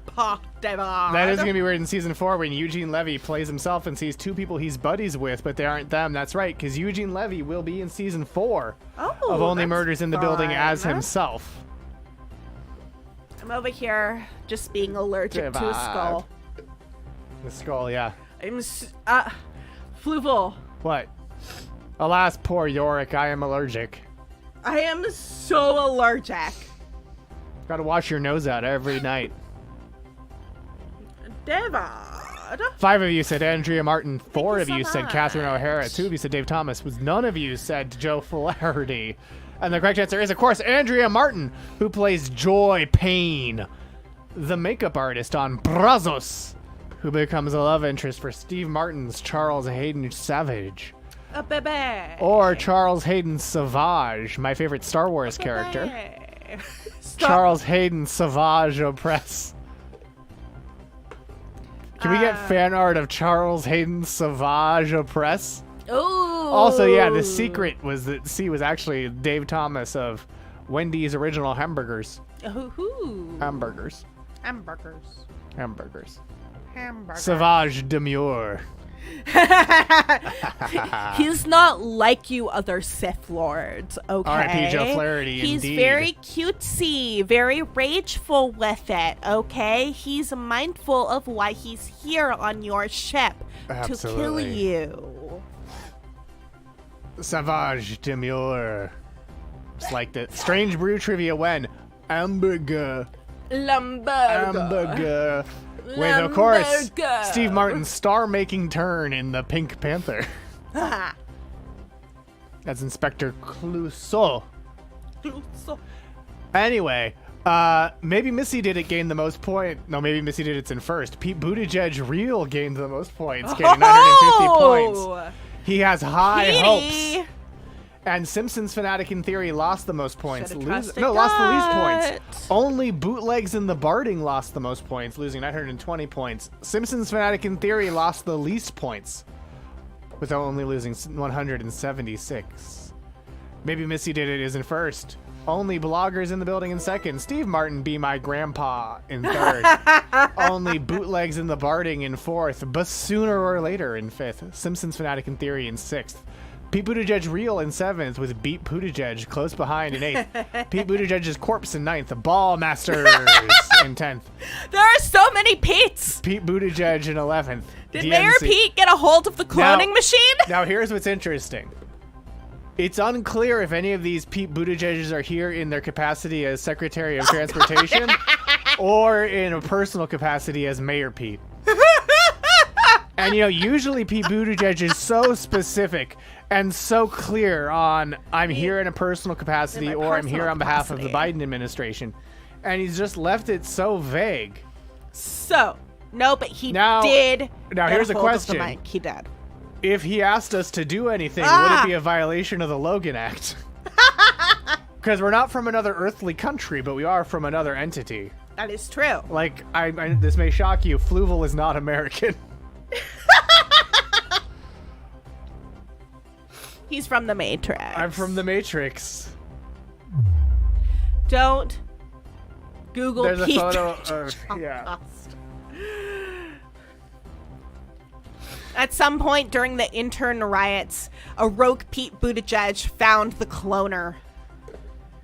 David. That is going to be weird in season 4 when Eugene Levy plays himself and sees two people he's buddies with, but they aren't them. That's right, because Eugene Levy will be in season 4 of Only Murders in the Building as himself. I'm over here just being allergic to a skull. The skull, yeah. Fluval. What? Alas, poor Yorick, I am allergic. I am so allergic. Gotta wash your nose out every night. David. 5 of you said Andrea Martin. 4 of you you so said Catherine O'Hara. 2 of you said Dave Thomas. None of you said Joe Flaherty. And the correct answer is, of course, Andrea Martin, who plays Joy Payne, the makeup artist on Brazos, who becomes a love interest for Steve Martin's Charles Hayden Savage. A baby. Or Charles Hayden Savage, my favorite Star Wars character. Charles Hayden Savage Opress. Can we get fan art of Charles Hayden Savage Opress? Ooh. Also, yeah, the secret was that C was actually Dave Thomas of Wendy's Original Hamburgers. Ooh. Hamburgers. Hamburgers. Hamburgers. Hamburgers. Savage Demure. He's not like you other Sith Lords, okay? R.I.P. Joe Flaherty, He's indeed. very cutesy, very rageful with it, okay? He's mindful of why he's here on your ship. Absolutely. To kill you. Savage Demure. Just like the Strange Brew Trivia when Hamburger. Hamburger. With, of course, Steve Martin's star-making turn in The Pink Panther. As Inspector Clouseau. Anyway, maybe Missy Did It gained the most point. No, maybe Missy Did It's in first. Pete Buttigieg Real gained the most points, getting 950 points. He has high hopes. And Simpsons Fanatic in Theory lost the most points. Lost the least points. Only Bootlegs in the Barding lost the most points, losing 920 points. Simpsons Fanatic in Theory lost the least points, with only losing 176. Maybe Missy Did It is in first. Only Bloggers in the Building in second. Steve Martin Be My Grandpa in third. Only Bootlegs in the Barding in fourth, but sooner or later in fifth. Simpsons Fanatic in Theory in sixth. Pete Buttigieg Real in 7th with Beat Buttigieg close behind in 8th. Pete Buttigieg's Corpse in 9th. Ball Masters in 10th. There are so many Petes. Pete Buttigieg in 11th. Did DNC. Mayor Pete get a hold of the cloning machine? Now here's what's interesting. It's unclear if any of these Pete Buttigiegs are here in their capacity as Secretary of Transportation or in a personal capacity as Mayor Pete. And, usually Pete Buttigieg is so specific and so clear on, I'm here in a personal capacity or I'm here on behalf of the Biden administration. And he's just left it so vague. So, no, but he did. Now here's a question. He did. If he asked us to do anything, would it be a violation of the Logan Act? Because we're not from another earthly country, but we are from another entity. That is true. Like, this may shock you, Fluval is not American. He's from the Matrix. I'm from the Matrix. Don't Google There's Pete a photo of, yeah. At some point during the intern riots, a rogue Pete Buttigieg found the cloner.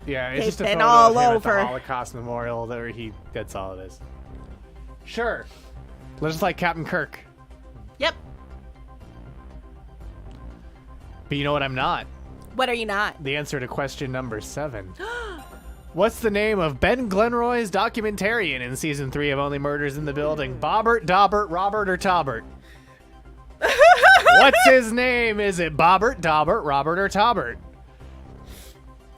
Yeah, it's They've just a been photo all of him over. at the Holocaust Memorial. That's all it is. Sure. Just like Captain Kirk. Yep. But you know what I'm not? What are you not? The answer to question number 7. What's the name of Ben Glenroy's documentarian in season 3 of Only Murders in the Building? Bobbert, Dobbert, Robert, or Tobbert? What's his name? Is it Bobbert, Dobbert, Robert, or Tobbert?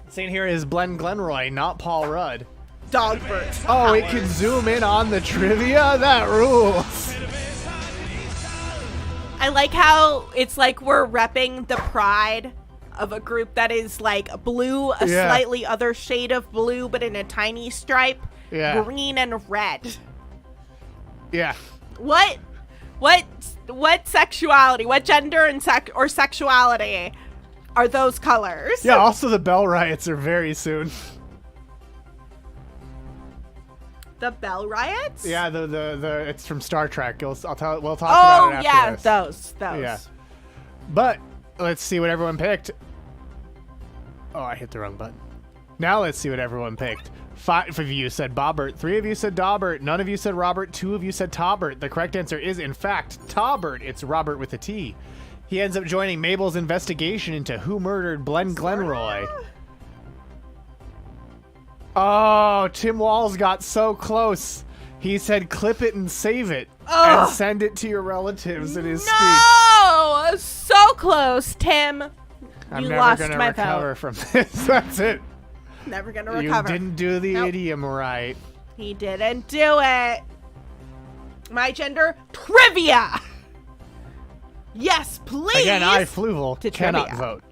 Saying here is Glenn Glenroy, not Paul Rudd. Dogbert. Oh, it can zoom in on the trivia? That rules. I like how it's like we're repping the pride of a group that is like blue, a slightly other shade of blue, but in a tiny stripe, green and red. Yeah. What sexuality, what gender and sexuality are those colors? Yeah, also the Bell Riots are very soon. The Bell Riots? Yeah, the it's from Star Trek. We'll talk about it after this. Those. Yeah. But let's see what everyone picked. Oh, I hit the wrong button. Now let's see what everyone picked. 5 of you said Bobbert, 3 of you said Daubert, none of you said Robert, 2 of you said Taubert. The correct answer is, in fact, Taubert. It's Robert with a T. He ends up joining Mabel's investigation into who murdered Glenn Glenroy. Oh, Tim Walls got so close. He said, clip it and save it and send it to your relatives in his speech. No! So close, Tim. I'm you never lost going to my recover vote. from this. That's it. Never going to recover. You didn't do the idiom right. He didn't do it. My gender, trivia. Yes, please. Again, I, Fluval, cannot trivia. vote.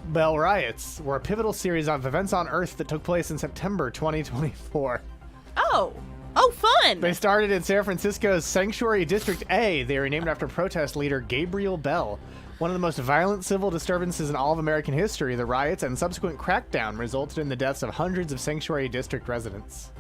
Bell Riots were a pivotal series of events on Earth that took place in September 2024. Oh, fun. They started in San Francisco's Sanctuary District A. They were named after protest leader Gabriel Bell. One of the most violent civil disturbances in all of American history, the riots and subsequent crackdown resulted in the deaths of hundreds of Sanctuary District residents.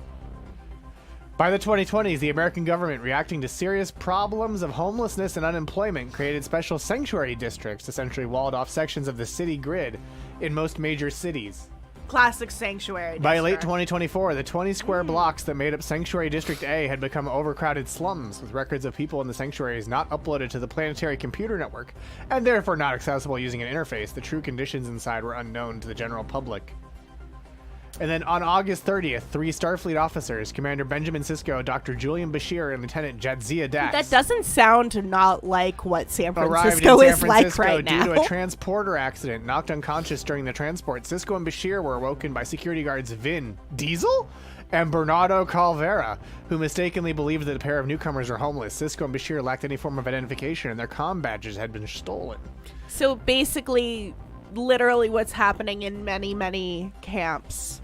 By the 2020s, the American government, reacting to serious problems of homelessness and unemployment, created special sanctuary districts, essentially walled off sections of the city grid in most major cities. Classic sanctuary. By late 2024, the 20 square blocks that made up Sanctuary District A had become overcrowded slums, with records of people in the sanctuaries not uploaded to the planetary computer network, and therefore not accessible using an interface. The true conditions inside were unknown to the general public. And then on August 30th, 3 Starfleet officers, Commander Benjamin Sisko, Dr. Julian Bashir, and Lieutenant Jadzia Dax, That doesn't sound not like what San arrived Francisco in is San like Francisco right due now. to a transporter accident. Knocked unconscious during the transport, Sisko and Bashir were awoken by security guards Vin Diesel and Bernardo Calvera, who mistakenly believed that a pair of newcomers were homeless. Sisko and Bashir lacked any form of identification, and their comm badges had been stolen. So basically, literally what's happening in many, many camps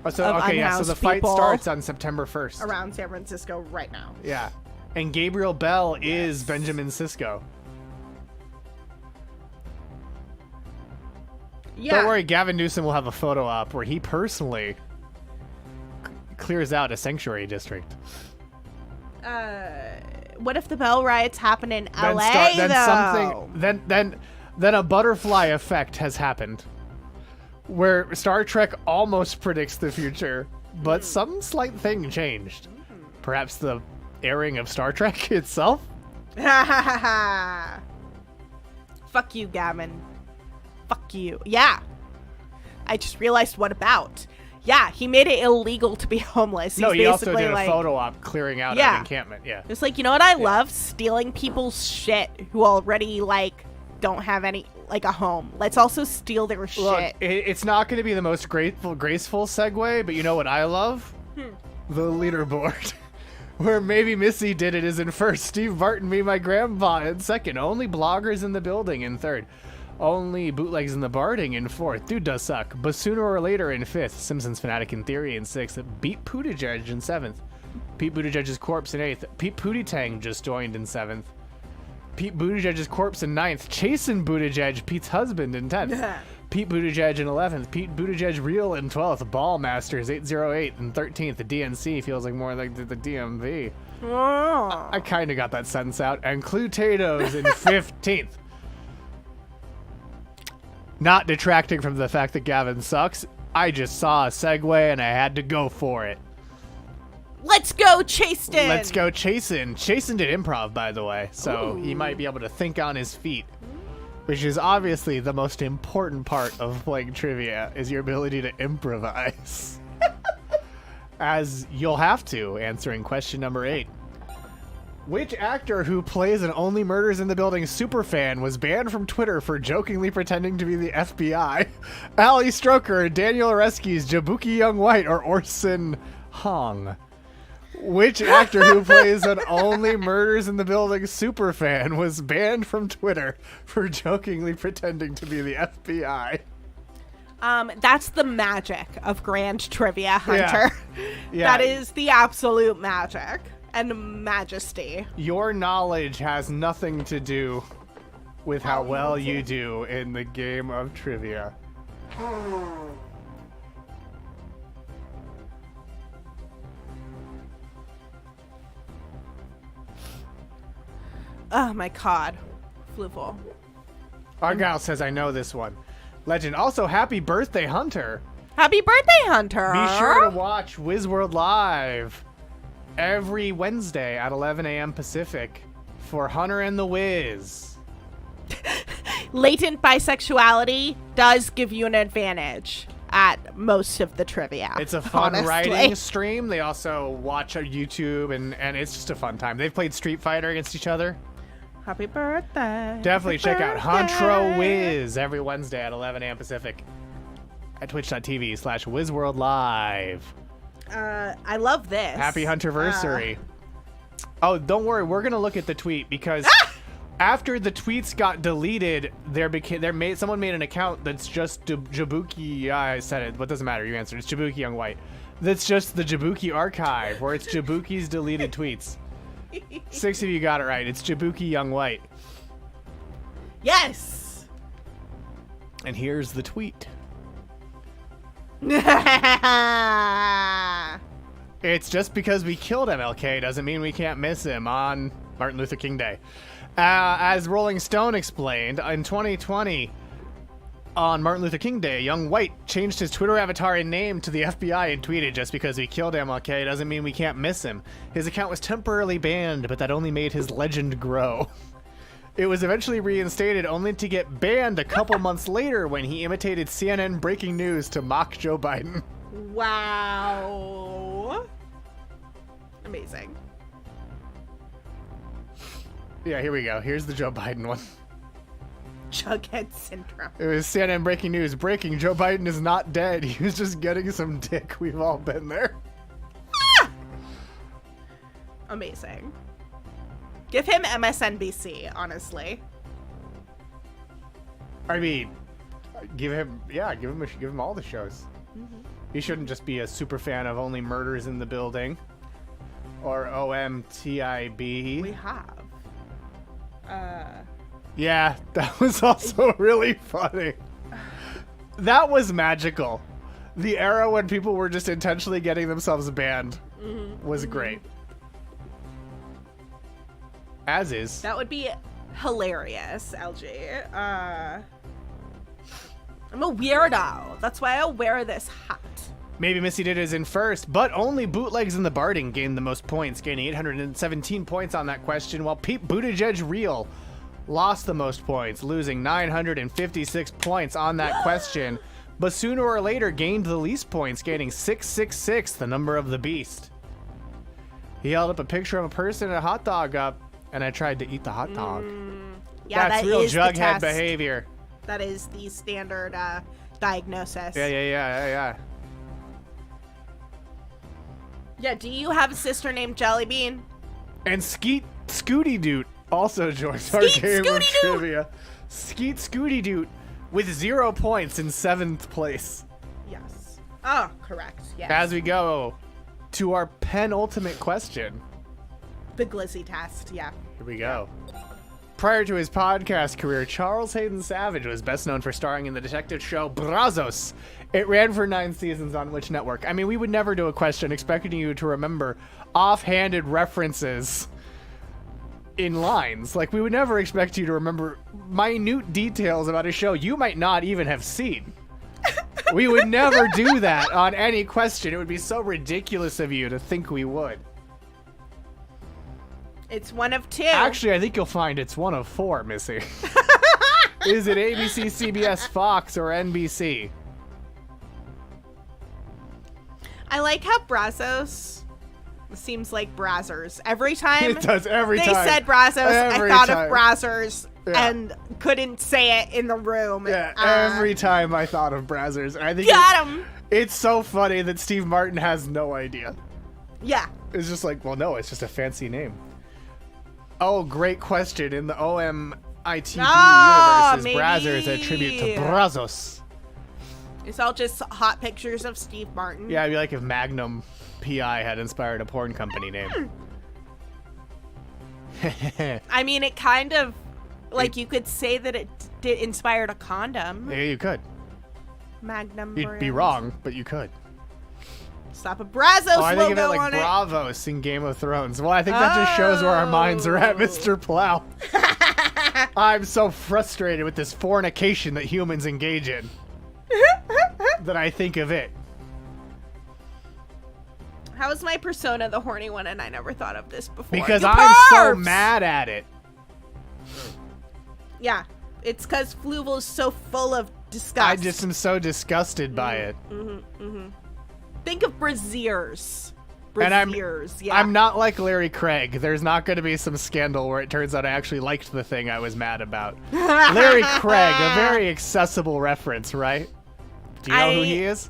Oh, so of so the unhoused fight people starts on September 1st. around San Francisco right now. Yeah. And Gabriel Bell is Benjamin Sisko. Yeah. Don't worry, Gavin Newsom will have a photo op where he personally clears out a sanctuary district. What if the Bell Riots happen in LA, Then a butterfly effect has happened, where Star Trek almost predicts the future, but some slight thing changed. Perhaps the airing of Star Trek itself? Fuck you, Gavin. Fuck you. Yeah. I just realized what about. Yeah, he made it illegal to be homeless. No, he also basically did a like, photo op clearing out Yeah. an encampment. Yeah. It's like, you know what I love? Stealing people's shit who already, like, don't have any, like, a home. Let's also steal their Look, shit. it's not going to be the most graceful segue, but you know what I love? The leaderboard. Where maybe Missy did it is in first. Steve Barton, me, my grandpa in second. Only bloggers in the building in third. Only bootlegs in the barding in fourth. Dude does suck. But sooner or later in fifth. Simpsons fanatic in theory in sixth. Beat Buttigieg in seventh. Pete Buttigieg's corpse in eighth. Pete Pootie-Tang just joined in seventh. Pete Buttigieg's corpse in ninth. Chasen Buttigieg, Pete's husband, in 10th. Pete Buttigieg in 11th. Pete Buttigieg real in 12th. Ball Masters 808 in 13th. The DNC feels like more like the DMV. Oh. I kind of got that sentence out. And Clutatoes in 15th. Not detracting from the fact that Gavin sucks. I just saw a segue and I had to go for it. Let's go, Chasten! Let's go, Chasen. Chasen did improv, by the way, so he might be able to think on his feet, which is obviously the most important part of playing trivia, is your ability to improvise. As you'll have to, answering question number 8. Which actor who plays an Only Murders in the Building superfan was banned from Twitter for jokingly pretending to be the FBI? Ali Stroker, Daniel Areski's Jabuki Young White, or Orson Hong? Which actor who plays an Only Murders in the Building superfan was banned from Twitter for jokingly pretending to be the FBI? That's the magic of Grand Trivia Hunter. Yeah. That is the absolute magic and majesty. Your knowledge has nothing to do with how well you do in the game of trivia. Oh my god. Fluval. Argyle says, I know this one. Legend. Also, happy birthday, Hunter. Happy birthday, Hunter. Be sure to watch WizWorld Live every Wednesday at 11 a.m. Pacific for Hunter and the Wiz. Latent bisexuality does give you an advantage at most of the trivia. It's a fun honestly. writing stream. They also watch on YouTube, and it's just a fun time. They've played Street Fighter against each other. Happy birthday. Definitely Happy check out birthday. Huntro Wiz every Wednesday at 11 a.m. Pacific at twitch.tv/WizWorldLive. I love this. Happy Hunterversary. Oh, don't worry. We're going to look at the tweet because after the tweets got deleted, someone made an account that's just Jabuki. I said it, but it doesn't matter. You answered. It's Jabuki Young White. That's just the Jabuki archive where it's Jabuki's deleted tweets. 6 of you got it right. It's Jabuki Young White. Yes. And here's the tweet. It's just because we killed MLK doesn't mean we can't miss him on Martin Luther King Day. As Rolling Stone explained, in 2020, on Martin Luther King Day, Young White changed his Twitter avatar and name to the FBI and tweeted, just because we killed MLK doesn't mean we can't miss him. His account was temporarily banned, but that only made his legend grow. It was eventually reinstated only to get banned a couple months later when he imitated CNN breaking news to mock Joe Biden. Wow. Amazing. Yeah, here we go. Here's the Joe Biden one. Jughead syndrome. It was CNN breaking news. Breaking, Joe Biden is not dead. He was just getting some dick. We've all been there. Ah! Amazing. Give him MSNBC, honestly. I mean, give him all the shows. Mm-hmm. He shouldn't just be a super fan of Only Murders in the Building or OMTIB. We have. Yeah, that was also really funny. That was magical. The era when people were just intentionally getting themselves banned was great. As is. That would be hilarious, LG. I'm a weirdo. That's why I wear this hat. Maybe Missy did is in first, but only Bootlegs in the Barding gained the most points, gaining 817 points on that question, while Pete Buttigieg Real lost the most points, losing 956 points on that question, but sooner or later gained the least points, gaining 666, the number of the beast. He held up a picture of a person and a hot dog up, and I tried to eat the hot dog. Yeah, That's that real is the Jughead test. behavior. That is the standard diagnosis. Yeah. Yeah, do you have a sister named Jellybean? And Skeet Scooty Doot also joins our Skeet game of Scooty Doot! trivia. Skeet Scooty Doot with 0 points in 7th place. Yes. Oh, correct. Yes. As we go to our penultimate question. The Glizzy test, yeah. Here we go. Prior to his podcast career, Charles Hayden Savage was best known for starring in the detective show Brazos. It ran for 9 seasons on which network? I mean, we would never do a question expecting you to remember offhanded references in lines. Like, we would never expect you to remember minute details about a show you might not even have seen. We would never do that on any question. It would be so ridiculous of you to think we would. It's one of 2. Actually, I think you'll find it's one of 4, Missy. Is it ABC, CBS, Fox, or NBC? I like how Brazos seems like Brazzers. Every time It does, every they time. said Brazos, Every I thought time. of Brazzers Yeah. and couldn't say it in the room. Yeah, every time I thought of Brazzers. And I think Got him! it's so funny that Steve Martin has no idea. Yeah, It's just like, well, no, it's just a fancy name. Oh, great question. In the OMITV universe, Brazzers is a tribute to Brazos. It's all just hot pictures of Steve Martin. Yeah, it'd be like if Magnum PI had inspired a porn company name. I mean, it kind of, like, you could say that it inspired a condom. Yeah, you could. Magnum You'd brand. be wrong, but you could. Slap a Brazos I think of it logo like on it. Bravos in Game of Thrones. Well, I think that just shows where our minds are at, Mr. Plow. I'm so frustrated with this fornication that humans engage in that I think of it. How is my persona the horny one and I never thought of this before? Because You I'm so pervs! mad at it. Yeah, it's because Fluval is so full of disgust. I just am so disgusted by it. Think of braziers. And Braziers, yeah. I'm not like Larry Craig. There's not going to be some scandal where it turns out I actually liked the thing I was mad about. Larry Craig, a very accessible reference, right? Do you know who he is?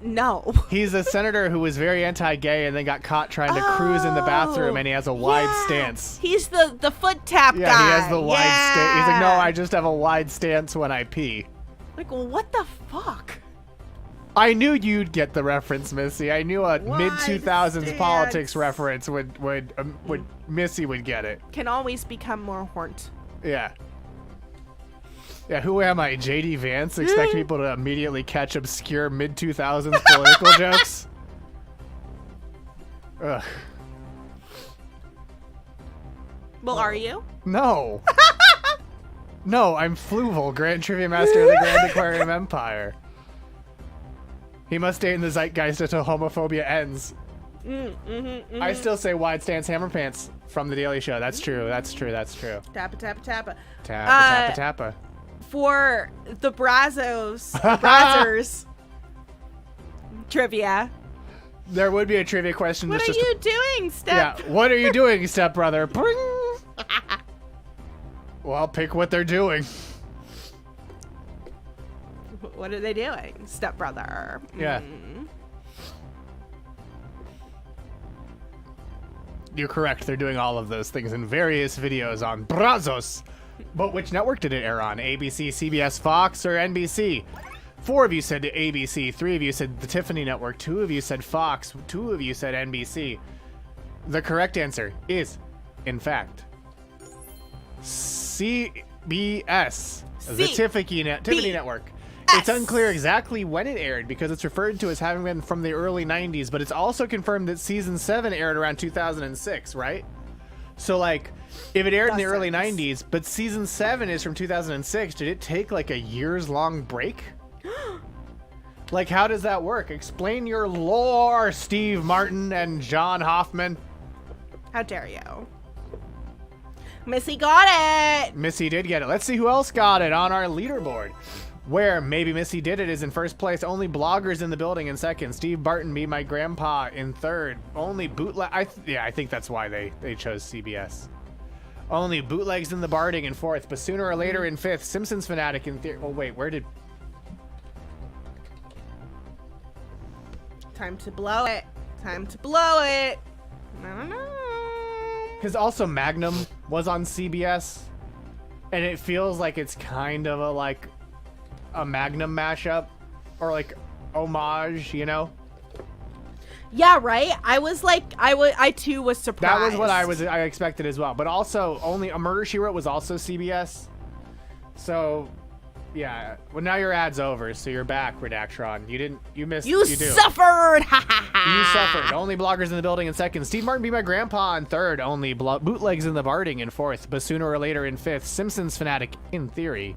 No. He's a senator who was very anti-gay and then got caught trying to cruise in the bathroom, and he has a wide stance. He's the foot tap guy. Yeah, he has the wide stance. He's like, no, I just have a wide stance when I pee. Like, well, what the fuck? I knew you'd get the reference, Missy. I knew a Wide mid-2000s stance. politics reference would Missy would get it. Can always become more horned. Yeah. Yeah, who am I, J.D. Vance? Expect people to immediately catch obscure mid-2000s political jokes? Ugh. Well, are you? No. No, I'm Fluval, Grand Triviamaster of the Grand Aquarium Empire. He must stay in the zeitgeist until homophobia ends. I still say wide stance hammer pants from The Daily Show. That's true. That's true. That's true. Tappa, tappa, tappa. Tappa, tappa, tappa. For the Brazzers trivia. There would be a trivia question. What are you doing, Step? Yeah, what are you doing, stepbrother? Bring. Well, pick what they're doing. What are they doing, stepbrother? Yeah. You're correct. They're doing all of those things in various videos on Brazos. But which network did it air on? ABC, CBS, Fox, or NBC? 4 of you said ABC. 3 of you said the Tiffany Network. 2 of you said Fox. 2 of you said NBC. The correct answer is, in fact, CBS. The Tiffany Network. It's unclear exactly when it aired because it's referred to as having been from the early 90s, but it's also confirmed that season 7 aired around 2006, right? So, like, if it aired in the early 90s, but season 7 is from 2006, did it take, like, a years-long break? Like, how does that work? Explain your lore, Steve Martin and John Hoffman. How dare you? Missy got it! Missy did get it. Let's see who else got it on our leaderboard. Where Maybe Missy Did It is in first place. Only Bloggers in the Building in second. Steve Barton, Be My Grandpa in third. Only Bootleg... I think that's why they chose CBS. Only Bootlegs in the Barding in fourth. But Sooner or Later in fifth. Simpsons Fanatic in third. Oh, wait. Where did... Time to blow it. Time to blow it. I don't know. Because also Magnum was on CBS. And it feels like it's kind of a Magnum mashup. Or like homage, you know? Yeah, right? I too was surprised. That was what I expected as well. But also, only A Murder, She Wrote was also CBS. So, yeah. Well, now your ad's over, so you're back, Redactron. You missed. You suffered! You suffered. Only Bloggers in the Building in second. Steve Martin, Be My Grandpa in third. Only Bootlegs in the Barding in fourth. But Sooner or Later in fifth. Simpsons Fanatic in theory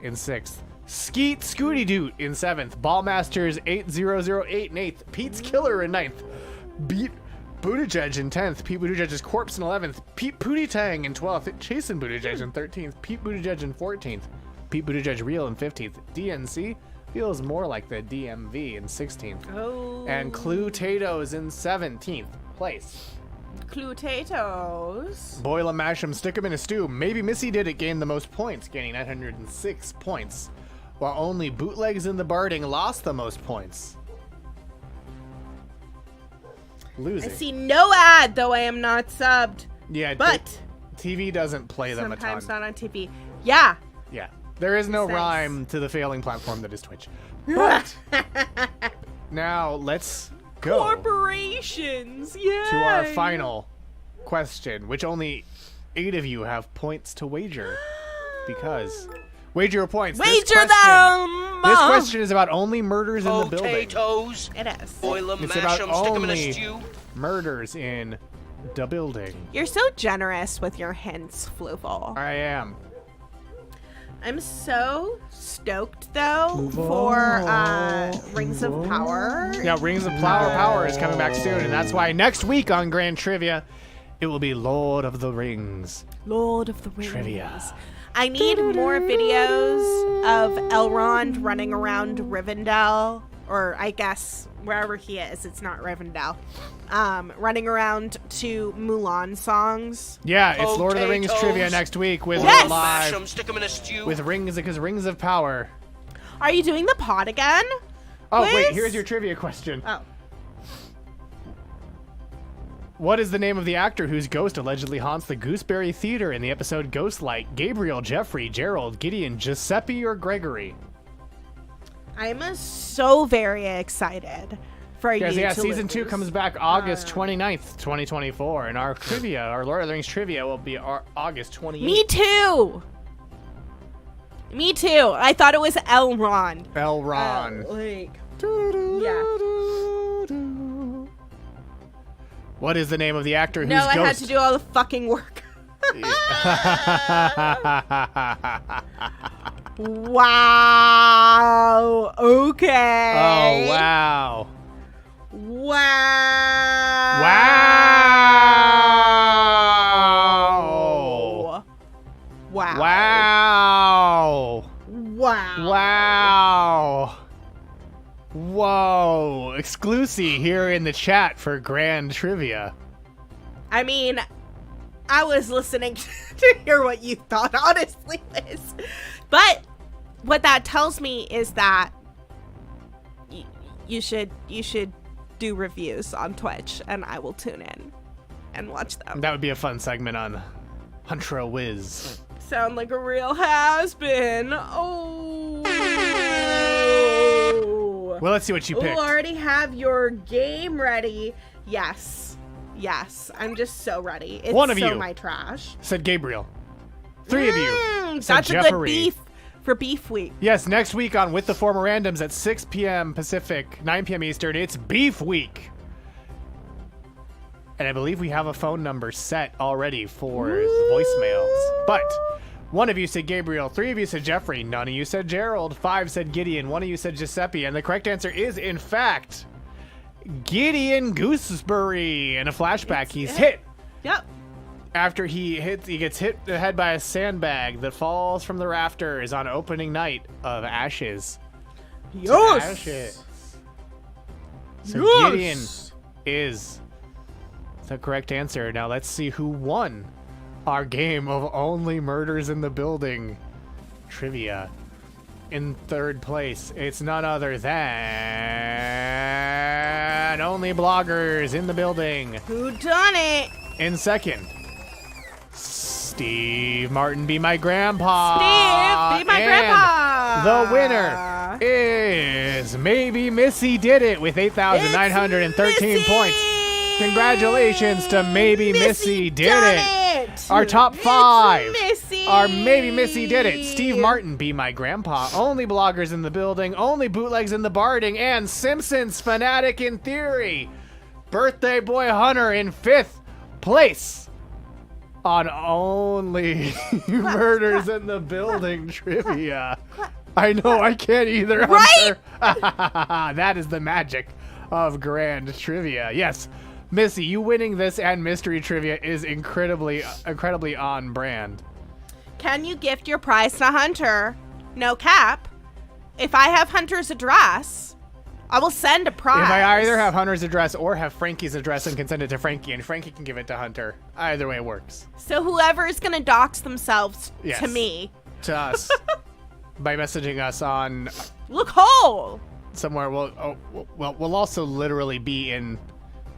in sixth. Skeet Scooty Doot in seventh. Ballmasters 8008 in eighth. Pete's Killer in ninth. Beat Buttigieg in 10th. Pete Buttigieg's Corpse in 11th. Pete Pootie Tang in 12th. Chasen Buttigieg in 13th. Pete Buttigieg in 14th. Pete Buttigieg Real in 15th. DNC feels more like the DMV in 16th. Oh. And Clue Tatoes in 17th place. Clue-tatoes. Boil 'em, mash 'em, stick 'em in a stew. Maybe Missy Did It gained the most points, gaining 906 points. While only Bootlegs in the Barding lost the most points. losing. I see no ad, though I am not subbed. Yeah, But TV doesn't play them a ton. sometimes not on TV. Yeah. Yeah. There is no Nice. rhyme to the failing platform that is Twitch. But now let's go Corporations. Yeah. to our final question, which only 8 of you have points to wager. Because wager your points. Wager them. This question is about only murders in the building. Potatoes. It is. Boil 'em, It's mash about 'em, stick 'em in a only stew. murders in the building. You're so generous with your hints, Fluval. I am. I'm so stoked though for Rings of Power. Yeah, Rings of Power is coming back soon, and that's why next week on Grand Trivia, it will be Lord of the Rings. Lord of the Rings. Trivia. I need more videos of Elrond running around Rivendell, or I guess wherever he is. It's not Rivendell. Running around to Mulan songs. Yeah, it's Lord of the Rings Potatoes. trivia next week with Yes! Mash live 'em, stick 'em in a stew. with Rings, because Rings of Power. Are you doing the pod again? Oh wait, Quiz? here's your trivia question. Oh. What is the name of the actor whose ghost allegedly haunts the Gooseberry Theater in the episode Ghostlight? Gabriel, Jeffrey, Gerald, Gideon, Giuseppe, or Gregory? I'm so very excited for Guys, you yeah, to season 2 lose. comes back August 29th, 2024, and our trivia, our Lord of the Rings trivia, will be August 28th. Me too. Me too. I thought it was Elrond. Elrond. Yeah. What is the name of the actor No, whose I ghost... had to do all the fucking work. Wow. Okay. Oh, wow. Wow. Wow. Wow. Wow. Wow. Wow. Whoa. Exclusive here in the chat for Grand Trivia. I mean, I was listening to hear what you thought, honestly, Liz. But what that tells me is that you should do reviews on Twitch, and I will tune in and watch them. That would be a fun segment on Huntra Wiz. Sound like a real has-been. Oh. Well, let's see what you picked. Oh, already have your game ready. Yes. Yes. I'm just so ready. It's One of so you. my trash. Said Gabriel. 3 of you. Said That's a Jeffrey. good beef for beef week. Yes, next week on With the Former Randoms at 6 p.m. Pacific, 9 p.m. Eastern, it's Beef Week. And I believe we have a phone number set already for the voicemails. But 1 of you said Gabriel, 3 of you said Jeffrey, none of you said Gerald, 5 said Gideon, 1 of you said Giuseppe, and the correct answer is, in fact, Gideon Gooseberry. In a flashback, he's hit. Yep. After he gets hit in the head by a sandbag that falls from the rafters on opening night of Ashes. Yes. Ashes. So Yes. Gideon is the correct answer. Now let's see who won our game of Only Murders in the Building trivia. In 3rd place, it's none other than Only Bloggers in the Building. Who done it? In 2nd, Steve Martin, Be My Grandpa. Steve, be my And grandpa. the winner is Maybe Missy Did It with 8,913 Missy! points. Congratulations to Maybe Missy Did done It. it. Our top It's 5 Missy. are Maybe Missy Did It, Steve Martin, Be My Grandpa, Only Bloggers in the Building, Only Bootlegs in the Barding, and Simpsons Fanatic in Theory. Birthday Boy Hunter in 5th place on Only Murders in the Building trivia. I know, I can't either. Right? Hunter. That is the magic of Grand Trivia. Yes, Missy, you winning this and mystery trivia is incredibly on brand. Can you gift your prize to Hunter? No cap. If I have Hunter's address, I will send a prize. If I either have Hunter's address or have Frankie's address and can send it to Frankie, and Frankie can give it to Hunter, either way works. So whoever is going to dox themselves Yes. to me. To us. By messaging us on Look hole. somewhere. We'll also literally be in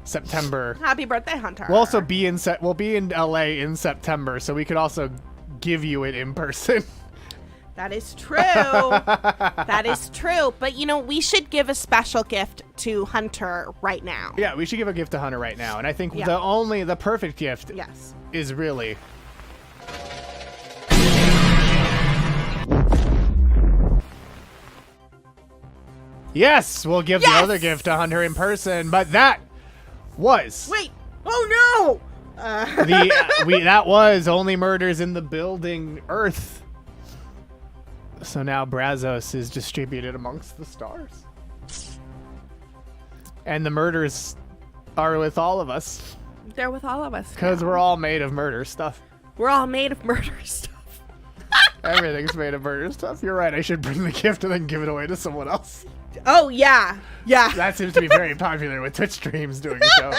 September. Happy birthday, Hunter. We'll also be we'll be in LA in September, so we could also give you it in person. That is true. That is true. But, you know, we should give a special gift to Hunter right now. Yeah, we should give a gift to Hunter right now. And I think Yeah. the perfect gift Yes. is really... Yes, we'll give the Yes! other gift to Hunter in person, but that was... Wait. Oh, no. that was Only Murders in the Building Earth. So now Brazos is distributed amongst the stars. And the murders are with all of us. They're with all of us. Because we're all made of murder stuff. We're all made of murder stuff. Everything's made of murder stuff. You're right, I should bring the gift and then give it away to someone else. Oh, yeah. Yeah. That seems to be very popular with Twitch streams doing shows.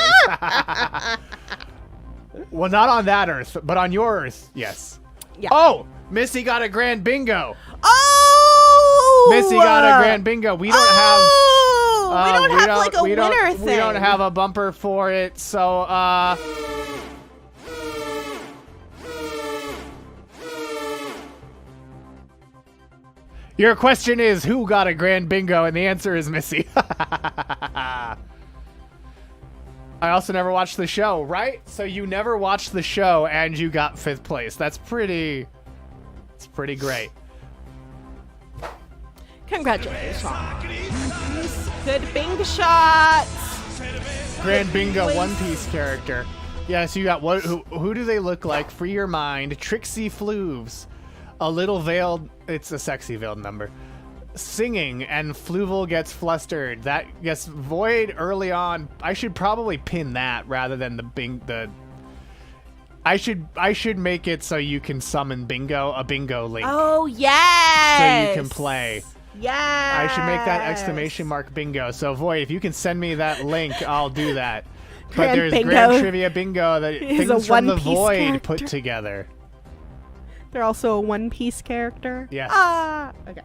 Well, not on that Earth, but on your Earth, yes. Yeah. Oh! Missy got a grand bingo! Oh! Missy got a grand bingo. We don't have... we don't have like a winner thing. We don't have a bumper for it, so, Your question is, who got a grand bingo? And the answer is Missy. I also never watched the show, right? So you never watched the show and you got 5th place. That's pretty... It's pretty great. Congratulations. Good bingo shots. Grand bingo One Piece character. Yeah, so you got what? Who do they look like? Free your mind. Trixie Flooves. A little veiled. It's a sexy veiled number. Singing and Fluval gets flustered. That gets Void early on. I should probably pin that rather than the I should make it so you can summon a bingo link. Oh, yes. So you can play. Yes. I should make that exclamation mark bingo. So Void, if you can send me that link, I'll do that. But Grand there's bingo Grand Trivia Bingo that is Things a from the One Piece Void character. put together. They're also a One Piece character. Yes. Okay.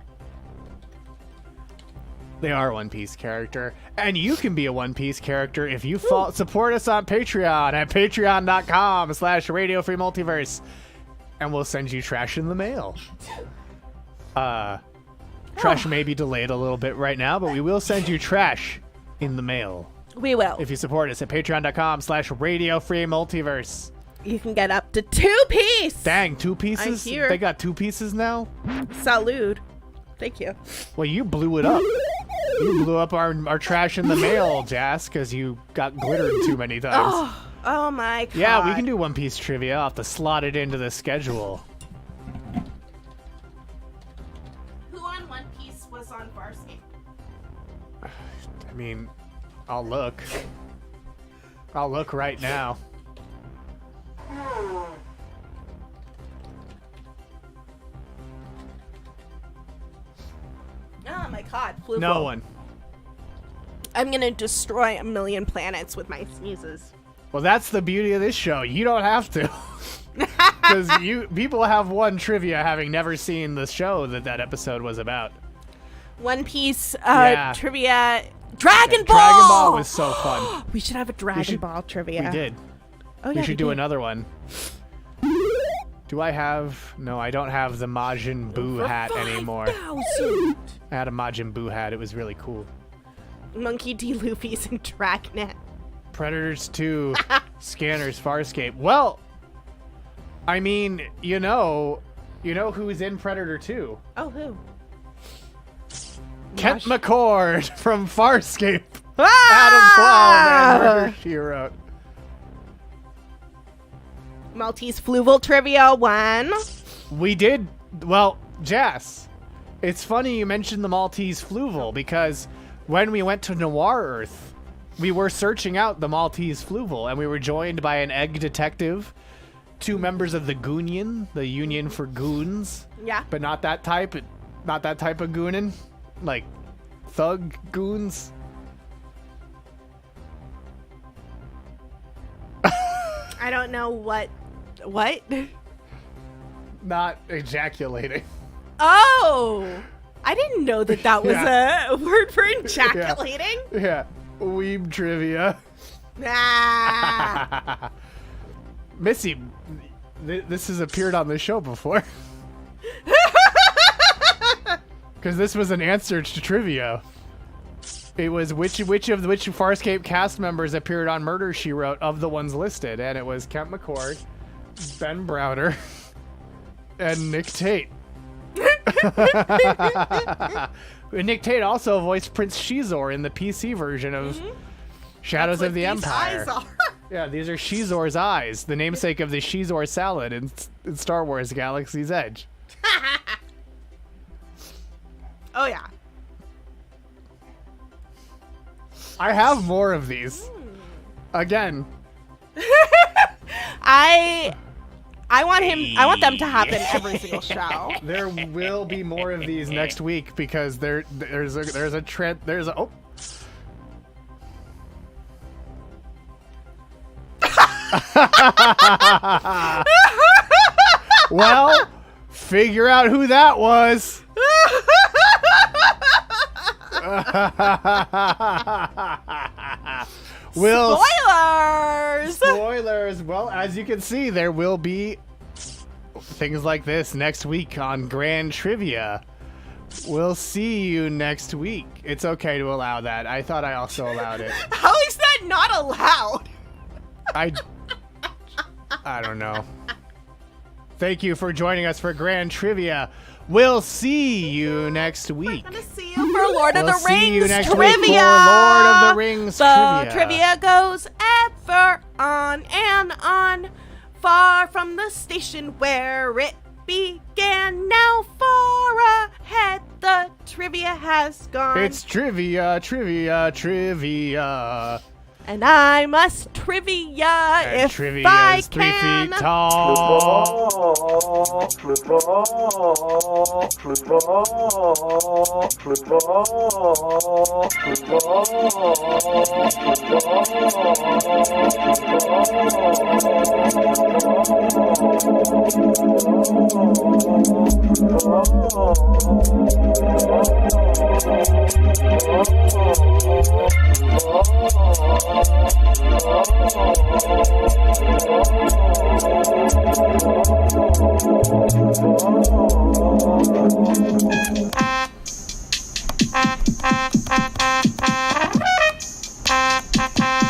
They are a One Piece character. And you can be a One Piece character if you support us on Patreon at patreon.com/Radio Free Multiverse. And we'll send you trash in the mail. Trash may be delayed a little bit right now, but we will send you trash in the mail. We will. If you support us at patreon.com/Radio Free Multiverse. You can get up to 2-piece. Dang, 2 pieces? I hear. They got 2 pieces now? Salud. Thank you. Well, you blew it up. You blew up our trash in the mail, Jas, because you got glittered too many times. Oh my god. Yeah, we can do One Piece trivia. I'll have to slot it into the schedule. Who on One Piece was on Farscape? I mean, I'll look. I'll look right now. Oh my god. Fluval. No one. I'm gonna destroy a million planets with my sneezes. Well, that's the beauty of this show. You don't have to. Because people have won trivia having never seen the show that episode was about. One Piece Yeah. trivia. Dragon Ball! Dragon Ball was so fun. We should have a Dragon Ball trivia. We did. Oh, We yeah, should do did. another one. Do I have... No, I don't have the Majin Buu hat anymore. 5,000. I had a Majin Buu hat. It was really cool. Monkey D. Luffy's and Dragnet. Predators 2, Scanners, Farscape. Well, I mean, you know who's in Predator 2? Oh, who? Kent McCord from Farscape. Ah! Adam Flau, Murder, She Wrote. Maltese Fluval trivia 1. We did, well, Jas, it's funny you mentioned the Maltese Fluval because when we went to Noir Earth, we were searching out the Maltese Fluval and we were joined by an egg detective, 2 members of the Goonion, the Union for Goons, Yeah. but not that type of goonin, like thug goons. I don't know what. What? Not ejaculating. Oh! I didn't know that was Yeah. a word for ejaculating. Yeah, weeb trivia. Ah. Missy, this has appeared on the show before. Because this was an answer to trivia. It was which Farscape cast members appeared on Murder, She Wrote of the ones listed, and it was Kent McCord, Ben Browder, and Nick Tate. Nick Tate also voiced Prince Shizor in the PC version of Shadows of the Empire. Yeah, these are Shizor's eyes, the namesake of the Shizor salad in Star Wars Galaxy's Edge. Oh, yeah. I have more of these. Again. I want them to happen every single show. There will be more of these next week because there's a trend. Oh. Well, figure out who that was. Spoilers. Well, as you can see, there will be things like this next week on Grand Trivia. We'll see you next week. It's okay to allow that. I thought I also allowed it. How is that not allowed? I don't know. Thank you for joining us for Grand Trivia. We'll see you next week. I'm gonna see you for Lord of the Rings see you next trivia. Week for Lord of the Rings the trivia. Trivia goes ever on and on, far from the station where it began. Now far ahead, the trivia has gone. It's trivia. And I must trivia And if trivia I is 3 can. feet tall.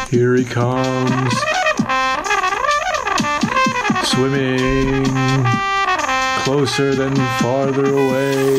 Here he comes. Swimming closer than farther away.